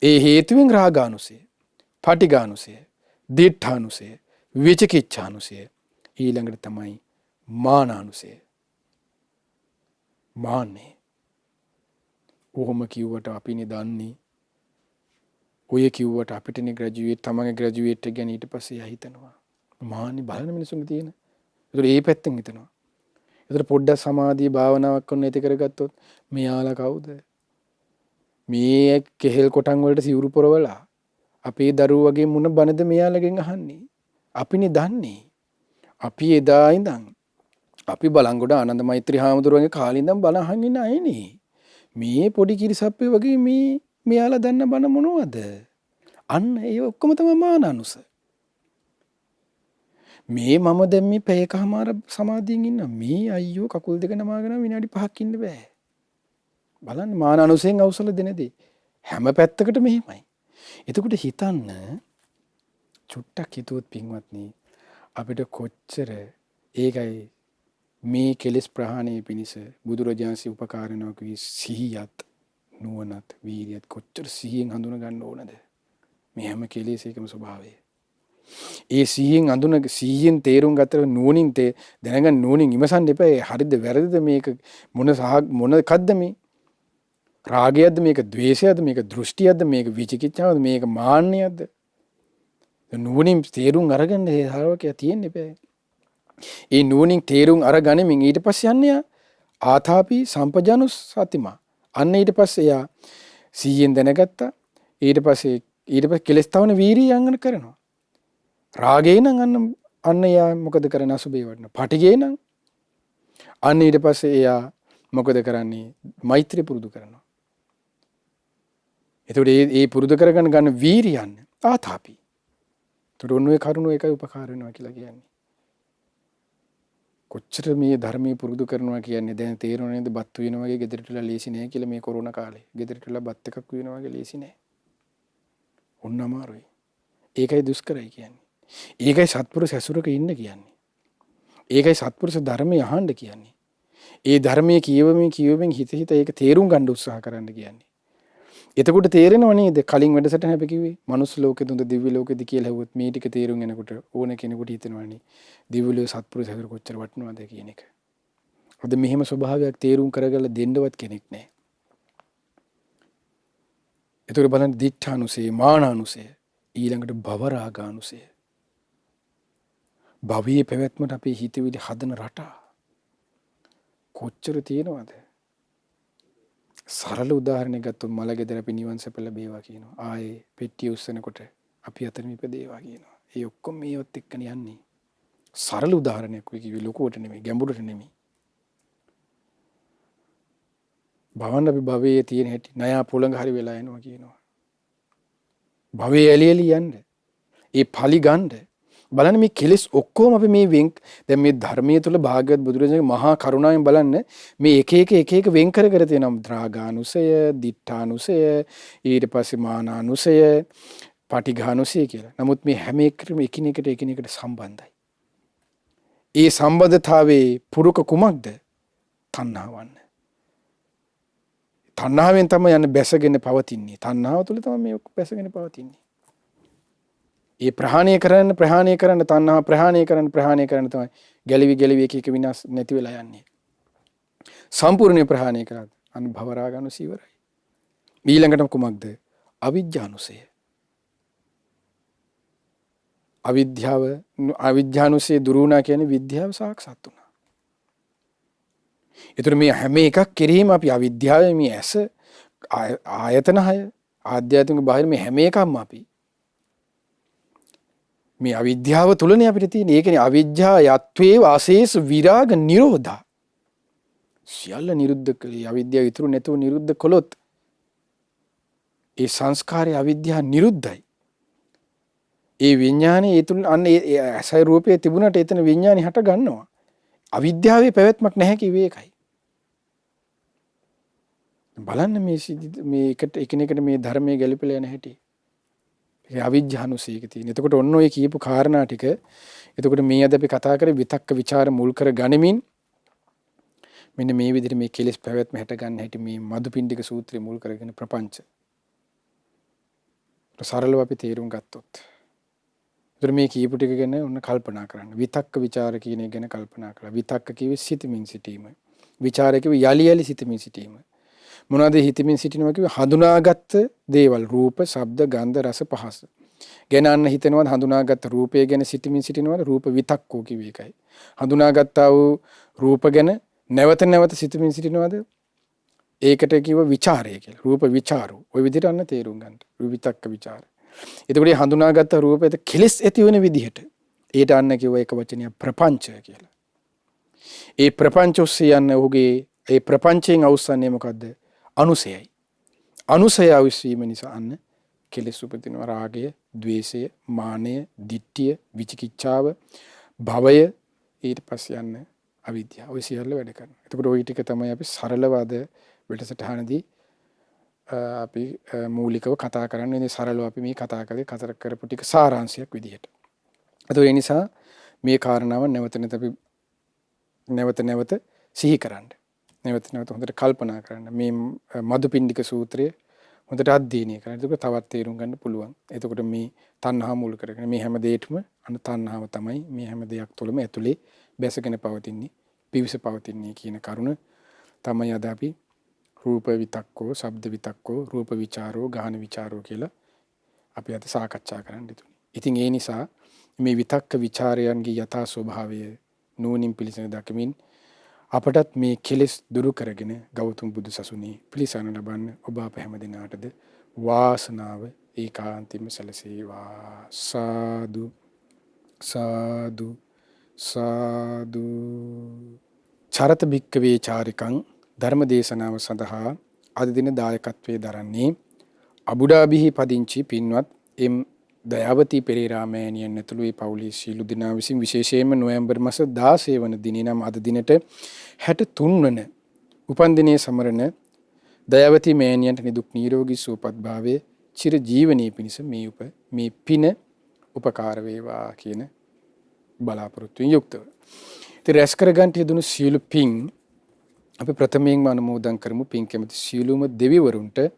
ඒ හේතුවෙන් රාගානුසය, පටිඝානුසය, දිඨානුසය, විචිකිච්ඡානුසය ඊළඟට තමයි මානානුසය. මාන්නේ. කොහොම කිව්වට අපිනේ දන්නේ. ඔය කිව්වට අපිටනේ ග්‍රැජුවේට් තමන්ගේ ග්‍රැජුවේට් එක ගැන ඊට පස්සේ හිතනවා. මාන්නේ බලන මිනිසුන්ගේ තියෙන. ඒතර ඒ පැත්තෙන් හිතනවා. ඒතර පොඩ්ඩක් සමාධිය භාවනාවක් කරන ඉති කරගත්තොත් මෙයාලා කවුද? මේ කෙහෙල් කොටන් වලට සිවුරු පොරවලා අපේ දරුවෝ වගේ මොන බනද මෙයාලගෙන් අහන්නේ? අපිනේ දන්නේ. අපි එදා ඉඳන් අපි බලංගොඩ ආනන්ද මෛත්‍රී හාමුදුරුවන්ගේ කාලේ ඉඳන් බණ අහන් ඉන්න අයනේ. මේ පොඩි කිරිසප්පේ වගේ මෙයාලා දන්න බණ මොනවද? අන්න ඒ ඔක්කොම තමයි මානානුස. මේ මම දැන් මේ පැයකමාර සමාධියෙන් ඉන්න මේ අයියෝ කකුල් දෙක නමාගෙන විනාඩි 5ක් ඉන්න බෑ. බලන්න මානානුසයෙන් අවසල දෙනදී හැම පැත්තකට මෙහෙමයි. එතකොට හිතන්න චුට්ටක් හිතුවොත් පින්වත්නි අපිට කොච්චර ඒකයි මේ කෙලෙස් ප්‍රහාණය පිණිස බුදුරජාණන්සේ උපකාර කරනවා කිවි සිහියත් නුවණත් වීර්යයත් කොච්චර සිහියෙන් හඳුන ගන්න ඕනද මේ හැම කෙලෙසේකම ස්වභාවය. ඒ සිහියෙන් තේරුම් ගත්තට නුවණින් දැනගන්න නුවණින් ඉමසන්න එපා. හරිද වැරදිද මේක මොනකද්ද මේ රාගයක්ද මේක ද්වේෂයක්ද මේක දෘෂ්ටියක්ද මේක විචිකිච්ඡාවක්ද මේක මාන්නයක්ද? නුවණින් තේරුම් අරගන්න ඒ ධර්මකයා තියෙන්න එපා. ඒ නුවණින් තේරුම් අරගනිමින් ඊට පස්සේ යන්නේ ආතාපි සම්පජානුස් සතිමා. අන්න ඊට පස්සේ යා සිහියෙන් දැනගත්තා. ඊට පස්සේ කෙලස් තවන වීරිය යංගන කරනවා. රාගේ නම් අන්න යා මොකද කරන්නේ? අසුබේ වඩන. පටිගේ නම් අන්න ඊට පස්සේ යා මොකද කරන්නේ? මෛත්‍රිය පුරුදු කරනවා. එතකොට ඒ පුරුදු කරගෙන ගන්න වීරියන්න ආතාපි. එතකොට ඔන්නේ කරුණු එකයි උපකාර වෙනවා කියලා කියන්නේ. කොච්චර මේ ධර්මයේ පුරුදු කරනවා කියන්නේ දැන් තේරෙනව නේද? බත් වෙන වගේ ගෙදරටලා ලේසි නෑ කියලා මේ කොරෝනා කාලේ. ගෙදරටලා බත් එකක් වෙන වගේ ලේසි නෑ. ඔන්න අමාරුයි. ඒකයි දුෂ්කරයි කියන්නේ. ඒකයි සත්පුරුෂ ඇසුරක ඉන්න කියන්නේ. ඒකයි සත්පුරුෂ ධර්මය අහන්න කියන්නේ. ඒ ධර්මයේ කියවමින් හිත ඒක තේරුම් ගන්න උත්සාහ කරන්න කියන්නේ. එතකොට තේරෙනව නේද? කලින් වැඩසටහන අපි කිව්වේ මනුස්ස ලෝකෙද උඳ දිව්‍ය ලෝකෙද කියලා හෙව්වොත් මේ ටික තේරුම් එනකොට ඕන කෙනෙකුට හිතෙනවනේ දිව්‍ය ලෝක සත්පුරුෂ ඇසුර කොච්චර වටිනවද කියන එක. අද මෙහෙම ස්වභාවයක් තේරුම් කරගලා දෙන්නවත් කෙනෙක් නැහැ. ඒතර බලන්න දිඨානුසය, මානානුසය, ඊළඟට භව රාගානුසය. භවයේ පැවැත්මට අපේ හිතවිලි හදන රටා කොච්චර තියෙනවද? සරල උදාහරණයක් ගත්තොත් මල ගෙදර අපි නිවන් සැප ලැබේවා කියනවා. ආයේ පෙට්ටිය උස්සනකොට අපි අතරින් ඉපදේවා කියනවා. ඒ ඔක්කොම මේවත් එක්කනේ යන්නේ. සරල උදාහරණයක් වෙයි කිව්වේ, ලොකුවට නෙමෙයි, ගැඹුරට නෙමෙයි. භවන්න අපි භවයේ තියෙන හැටි නයා පොළඟ හරි වෙලා යනවා කියනවා. භවයේ එළි එළි යන්න. ඒ පලි ගන්න. බලන්න මේ කෙලෙස් ඔක්කොම අපි මේ දැන් මේ ධර්මයේ තුල භාග්‍යවත් බුදුරජාණන්ගේ මහා කරුණාවෙන් බලන්න මේ එක එක වෙන් කර තියෙනවා. ද්‍රාගානුසය, දිඨානුසය, ඊට පස්සේ මානානුසය, පටිඝානුසය කියලා. නමුත් මේ හැම එකකටම එකිනෙකට සම්බන්ධයි. ඒ සම්බන්ධතාවයේ පුරුක කුමක්ද? තණ්හාවන්න. තණ්හාවෙන් තමයි යන්නේ බැසගෙන පවතින්නේ. තණ්හාව තුල තමයි මේ බැසගෙන පවතින්නේ. ඒ ප්‍රහාණය කරන්න තණ්හාව ප්‍රහාණය කරන්න තමයි ගැලවි එක විනාශ නැති වෙලා යන්නේ. සම්පූර්ණ ප්‍රහාණය කරාද අන්න භව රාගානුසය ඉවරයි. ඊළඟට කුමක්ද? අවිජ්ජානුසය. අවිජ්ජානුසය දුරු වුණා කියන්නේ විද්‍යාව සාක්ෂාත් වුණා. ඒතර මේ හැම එකක් කෙරෙහිම අපි අවිද්‍යාවේ මේ ඇස ආයතන 6 ආධ්‍යාත්මික බාහිර මේ හැම එකක්ම අපි මේ අවිද්‍යාව තුලනේ අපිට තියෙන. ඒ කියන්නේ අවිජ්ජා යත්වේ වාසේස විරාග නිරෝධා. සියල්ල නිරුද්ධ කළේ අවිද්‍යාව ඉතුරු නැතුව නිරුද්ධ කළොත් ඒ සංස්කාරයේ අවිද්‍යාව නිරුද්ධයි. ඒ විඥානේ ඒ තුල අන්න ඒ ඇසයි රූපේ තිබුණාට එතන විඥානේ හට ගන්නවා. අවිද්‍යාවේ පැවැත්මක් නැහැ කිව්වේ ඒකයි. බලන්න මේ එකිනෙකට මේ ධර්මයේ ගැලපෙලා යන හැටි. ඒ අවිජ්ජානුසයක තියෙන. එතකොට ඔන්න ඔය කියපු කාරණා ටික එතකොට මේ අද අපි කතා කරේ විතක්ක ਵਿਚාර මුල් කර ගනිමින් මෙන්න මේ විදිහට මේ කෙලෙස් පැවැත්ම හැට ගන්න හැටි මේ මදුපිණ්ඩික සූත්‍රය මුල් කරගෙන ප්‍රපංච. සරලව අපි තේරුම් ගත්තොත්. ඒතර මේ කියපු ටික ගැන ඔන්න කල්පනා කරන්න. විතක්ක ਵਿਚාර කියන එක ගැන කල්පනා කරලා. විතක්ක කිව්වේ සිතමින් සිටීම. ਵਿਚාර කිව්වේ යලි සිතමින් සිටීම. මොනවාද හිතමින් සිටිනවා කිව්වේ? හඳුනාගත් දේවල්, රූප, ශබ්ද, ගන්ධ, රස, පහස. ගැන අන්න හිතනවාද? හඳුනාගත් රූපය ගැන සිතමින් සිටිනවාද? රූප විතක්කෝ කිව්වේ ඒකයි. හඳුනාගත්තා වූ රූප ගැන නැවත සිතමින් සිටිනවාද? ඒකට කිව්ව ਵਿਚාරය කියලා. රූප ਵਿਚාරෝ. ওই විදිහට අන්න තේරුම් ගන්න. විතක්ක ਵਿਚාර. එතකොට හඳුනාගත් රූපයට කෙලස් ඇති වෙන විදිහට ඒට අන්න කිව්ව එක වචනය ප්‍රපංච කියලා. ඒ ප්‍රපංච ඔස්සේ යන ඔහුගේ ඒ ප්‍රපංචයෙන් අවසන්නේ මොකද්ද? අනුසයයි. අනුසය අවශ්‍යීම නිසා අන්න කෙලෙස් උපදිනවා. රාගය, ద్వේෂය, මානය, ditthිය, විචිකිච්ඡාව, භවය, ඊට පස්සේ යන්න අවිද්‍යාව. ඔය සියල්ල වැඩ කරනවා. එතකොට ওই ටික තමයි අපි සරලව අද වැඩසටහනදී අපි මූලිකව කතා කරන්නේ. මේ සරලව අපි මේ කතා කරපු ටික සාරාංශයක් විදිහට. ඒ නිසා මේ කාරණාව නැවත සිහි කරන්න. නැවත හොඳට කල්පනා කරන්න. මේ මදුපිණ්ඩික සූත්‍රය හොඳට අධ්‍යයනය කරන්න. ඒක තවත් තේරුම් ගන්න පුළුවන්. එතකොට මේ තණ්හා මූල කරගෙන මේ හැම දෙයකම අන්න තණ්හාව තමයි මේ හැම දෙයක් තුළම ඇතුලේ බැසගෙන පවතින්නේ, පිවිස පවතින්නේ කියන කරුණ තමයි අද අපි රූප විතක්කෝ, ශබ්ද විතක්කෝ, රූප විචාරෝ, ගාහන විචාරෝ කියලා අපි අද සාකච්ඡා කරන්න ඉතුරුනේ. ඉතින් ඒ නිසා මේ විතක්ක විචාරයන්ගේ යථා ස්වභාවය නුවණින් පිළිසඳ දකිමින් අපටත් මේ කෙලෙස් දුරු කරගෙන ගෞතම බුදු සසුනේ පිළිසරණ ලබන්න ඔබ අප හැම දිනාටද වාසනාව ඒකාන්තයෙන්ම සැලසේවා. සාදු සාදු සාදු. චරත භික්කවේ චාරිකං ධර්ම දේශනාව සඳහා අද දින දායකත්වයේ දරන්නේ අබුඩාබිහි පදිංචි පින්වත් එම් දයාවති පෙරේරා මෑණියන් ඇතුළු ඒ පවුලේ සියලු දෙනා විසින් විශේෂයෙන්ම නොවැම්බර් මාස 16 වන දිනේ නම් අද දිනට 63 වන උපන්දිනයේ සමරන දයාවති මෑණියන්ට නිදුක් නිරෝගී සුවපත් භාවයේ චිර ජීවනයේ පිණිස මේ පින උපකාර වේවා කියන බලාපොරොත්තුෙන් යුක්තව. ඉතින් රැස් කරගන්න යෙදුණු සියලු පින් අපි ප්‍රථමයෙන්ම අනුමෝදන් කරමු. පින් කැමති සියලුම දෙවිවරුන්ට,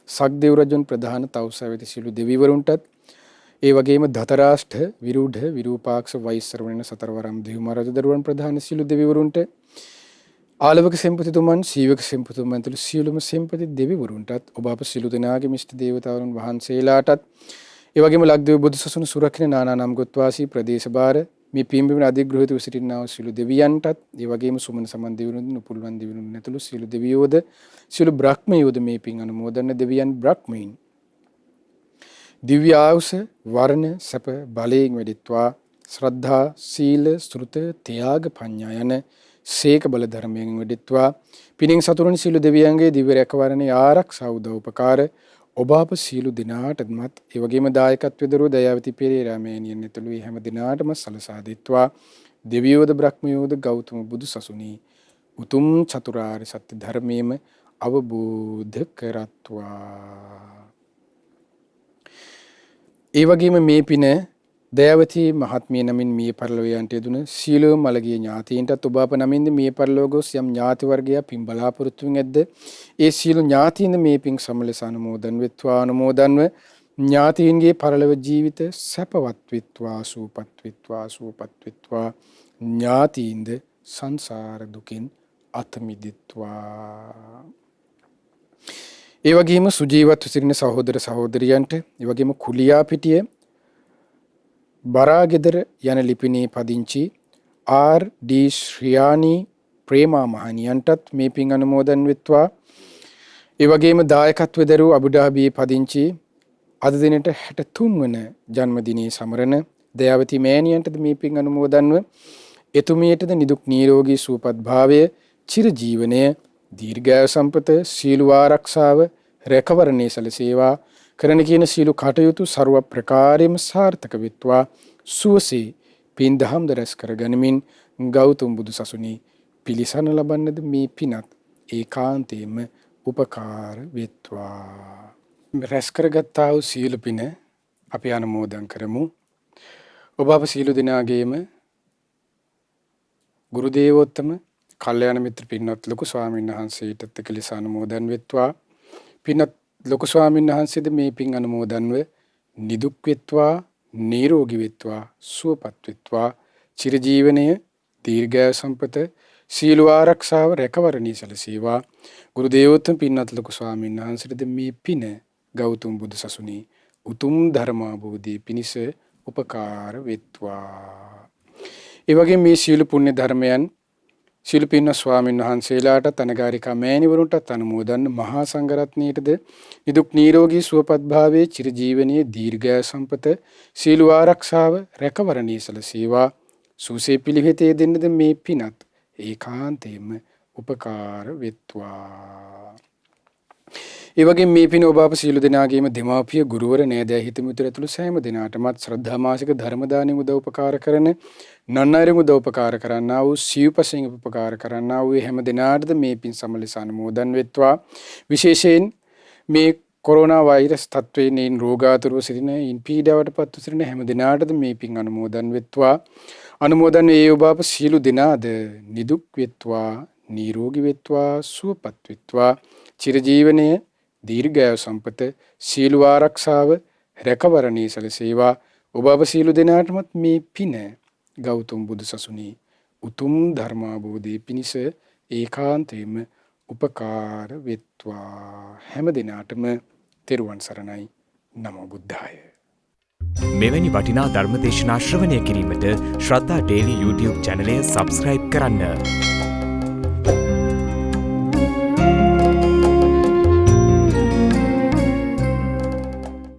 සක්දෙව් රජුන් ප්‍රධාන තවුසාවෙති සියලු දෙවිවරුන්ටත්, ඒ වගේම ධතරාෂ්ඨ, විරුද්ධ, විරූපාක්ෂ, වෛශ්‍රවණ සතරවරම් දෙවි මහරජ දරුවන් ප්‍රධාන සියලු දෙවිවරුන්ට, ආලවක සෙන්පතිතුමන්, සීවක සෙන්පතිතුමන් ඇතුළු සියලුම සෙන්පති දෙවිවරුන්ටත්, ඔබ අප සියලු දෙනාගේ මිෂ්ඨ දේවතාවුන් වහන්සේලාටත්, ඒ වගේම ලක්දිව බුදුසසුන සුරකින්න නානානම් ගොත්වාසී ප්‍රදේශ භාර මේ පින්බිමන අධිග්‍රහිතව සිටිනා වූ සියලු දෙවියන්ටත් ඒ වගේම සුමන සමන් දෙවියන්ට නුපුල්වන් දෙවියන්ට නැතුළු සියලු දෙවියෝද සියලු බ්‍රහ්මයෝද මේ පින් අනුමෝදන්න දෙවියන් බ්‍රහ්මීන් දිව්‍ය ආයුෂ වර්ණ සැප බලයෙන් වැඩිත්වා ශ්‍රද්ධා සීල ස්තුත ත්‍යාග පඤ්ඤා යන සීක බල ධර්මයෙන් වැඩිත්වා පිනින් සතුරුන් සියලු දෙවියන්ගේ දිව්‍ය රැකවරණේ ආරක්ෂා උදව් උපකාර ඔබ අප සියලු දිනාටමත් ඒ වගේම දායකත්වයේ දරුවෝ දයාවති පෙරේරා මෑණියන් ඇතුළු හැම දිනාටම සලසා දෙත්වා දෙවියෝද බ්‍රහ්මයෝද ගෞතම බුදු සසුනී උතුම් චතුරාර්ය සත්‍ය ධර්මයේම අවබෝධ කරත්වා. ඒ වගේම මේ පින දයාවති මහත්මිය නමින් මිය පරලොවයන්ට යෙදුන සීලව මළගිය ඥාතීන්ටත් ඔබ අප නමින්ද මිය පරලොව ගොස් යම් ඥාති වර්ගයක් පින් බලාපොරොත්තු වෙමින් ඇද්ද ඒ සීල ඥාතීන්ද මේ පින් සමලස අනුමෝදන් වෙත්වා. අනුමෝදන්ව ඥාතීන්ගේ පරලොව ජීවිත සැපවත් වෙත්වා සූපත් වෙත්වා සූපත් වෙත්වා ඥාතීන්ද සංසාර දුකින් අත මිදෙත්වා. ඒ වගේම සුජීවත්ව සිටින සහෝදර සහෝදරියන්ට ඒ වගේම කුලියා පිටිය බරාගෙදර යන ලිපිනේ පදිංචි ආර්.ඩී. ශ්‍රියානී ප්‍රේමා මහණියන්ටත් මේ පින් අනුමෝදන් වෙත්වා. ඒ වගේම දායකත්වයේ දරූ අබුඩාබියේ පදිංචි අද දිනට 63 වන ජන්මදිනයේ සමරන දයාවති මෑණියන්ටද මේ පින් අනුමෝදන්ව එතුමියටද නිදුක් නිරෝගී සුවපත් භාවය චිර ජීවනය දීර්ඝායු සම්පත සීල ආරක්ෂාව රැකවරණේ සැලසේවා. කරන කියන සීල කටයුතු ਸਰව ප්‍රකාරයෙන්ම සාර්ථක වෙත්වා. සුවසේ පින් දහම් දරස් කරගනිමින් ගෞතම බුදු සසුනේ පිළිසන ලබන්නද මේ පිනත් ඒකාන්තයෙන්ම උපකාර වෙත්වා. රැස් කරගත්තා වූ සීල පින අපි අනුමෝදන් කරමු. ඔබ අප සීල දිනාගේම ගුරු දේවෝත්තම කල්යාණ මිත්‍ර පින්වත් ලොකු ස්වාමීන් වහන්සේටත් එක්ලෙස අනුමෝදන් වෙත්වා. පින්වත් ලොකු ස්වාමීන් වහන්සේද මේ පින් අනුමෝදන්ව නිදුක් වෙත්වා නිරෝගී වෙත්වා සුවපත් වෙත්වා චිරජීවනය දීර්ඝායු සම්පත සීල ආරක්ෂාව රැකවරණී සැලසේවා. ගුරු දේවෝත්තම පින්වත් ලොකු ස්වාමීන් වහන්සේද මේ පින ගෞතම බුදු සසුනේ උතුම් ධර්මාභෝධී පිණිස උපකාර වෙත්වා. ඒ වගේම මේ සීල පුණ්‍ය ධර්මයන් සීල පින්න ස්වාමීන් වහන්සේලාට අනගාരികා මෑණිවරුන්ටත් අනුමෝදන් මහා සංඝරත්නයටද නිදුක් නිරෝගී සුවපත් භාවයේ චිරජීවනයේ දීර්ඝායු සම්පත සීල ආරක්ෂාව රැකවරණී සැලසේවා. සුසේ පිළිවෙතේ දෙන්නද මේ පිනත් ඒකාන්තයෙන්ම උපකාර වෙත්වා. ඒ වගේම මේ පින ඔබ අප සියලු දෙනාගේම දෙමාපිය ගුරුවර නෑදෑ හිත මිතුරු ඇතුළු සෑම දෙනාටමත් ශ්‍රද්ධා මාසික ධර්ම දානෙම උදව් උපකාර කරන නන්නරිම උදව් උපකාර කරන්නා වූ සිව්පසෙන් උපකාර කරන්නා වූ හැම දෙනාටද මේ පින් සමලස අනුමෝදන් වෙත්වා. විශේෂයෙන් මේ කොරෝනා වෛරස් තත්ත්වයෙන් රෝගාතුරව සිටින ඉන් පීඩාවටපත් වූ සිටින හැම දෙනාටද මේ පින් අනුමෝදන් වෙත්වා. අනුමෝදන් වේ ඔබ අප සියලු දෙනාද නිදුක් වෙත්වා නිරෝගී වෙත්වා සුවපත් වෙත්වා චිරජීවනයේ දීර්ඝායු සම්පත සීල ආරක්ෂාව රැකවරණී සැලසේවා. ඔබ අප සියලු දෙනාටමත් මේ පින ගෞතම බුදු සසුනේ උතුම් ධර්මාභෝධී පිණිස ඒකාන්තයෙන්ම උපකාර වෙත්වා. හැම දිනාටම තෙරුවන් සරණයි. නමෝ බුද්ධාය. මෙවැනි වටිනා ධර්ම දේශනා ශ්‍රවණය කිරීමට ශ්‍රද්ධා ඩේලි YouTube චැනලය සබ්ස්ක්‍රයිබ් කරන්න.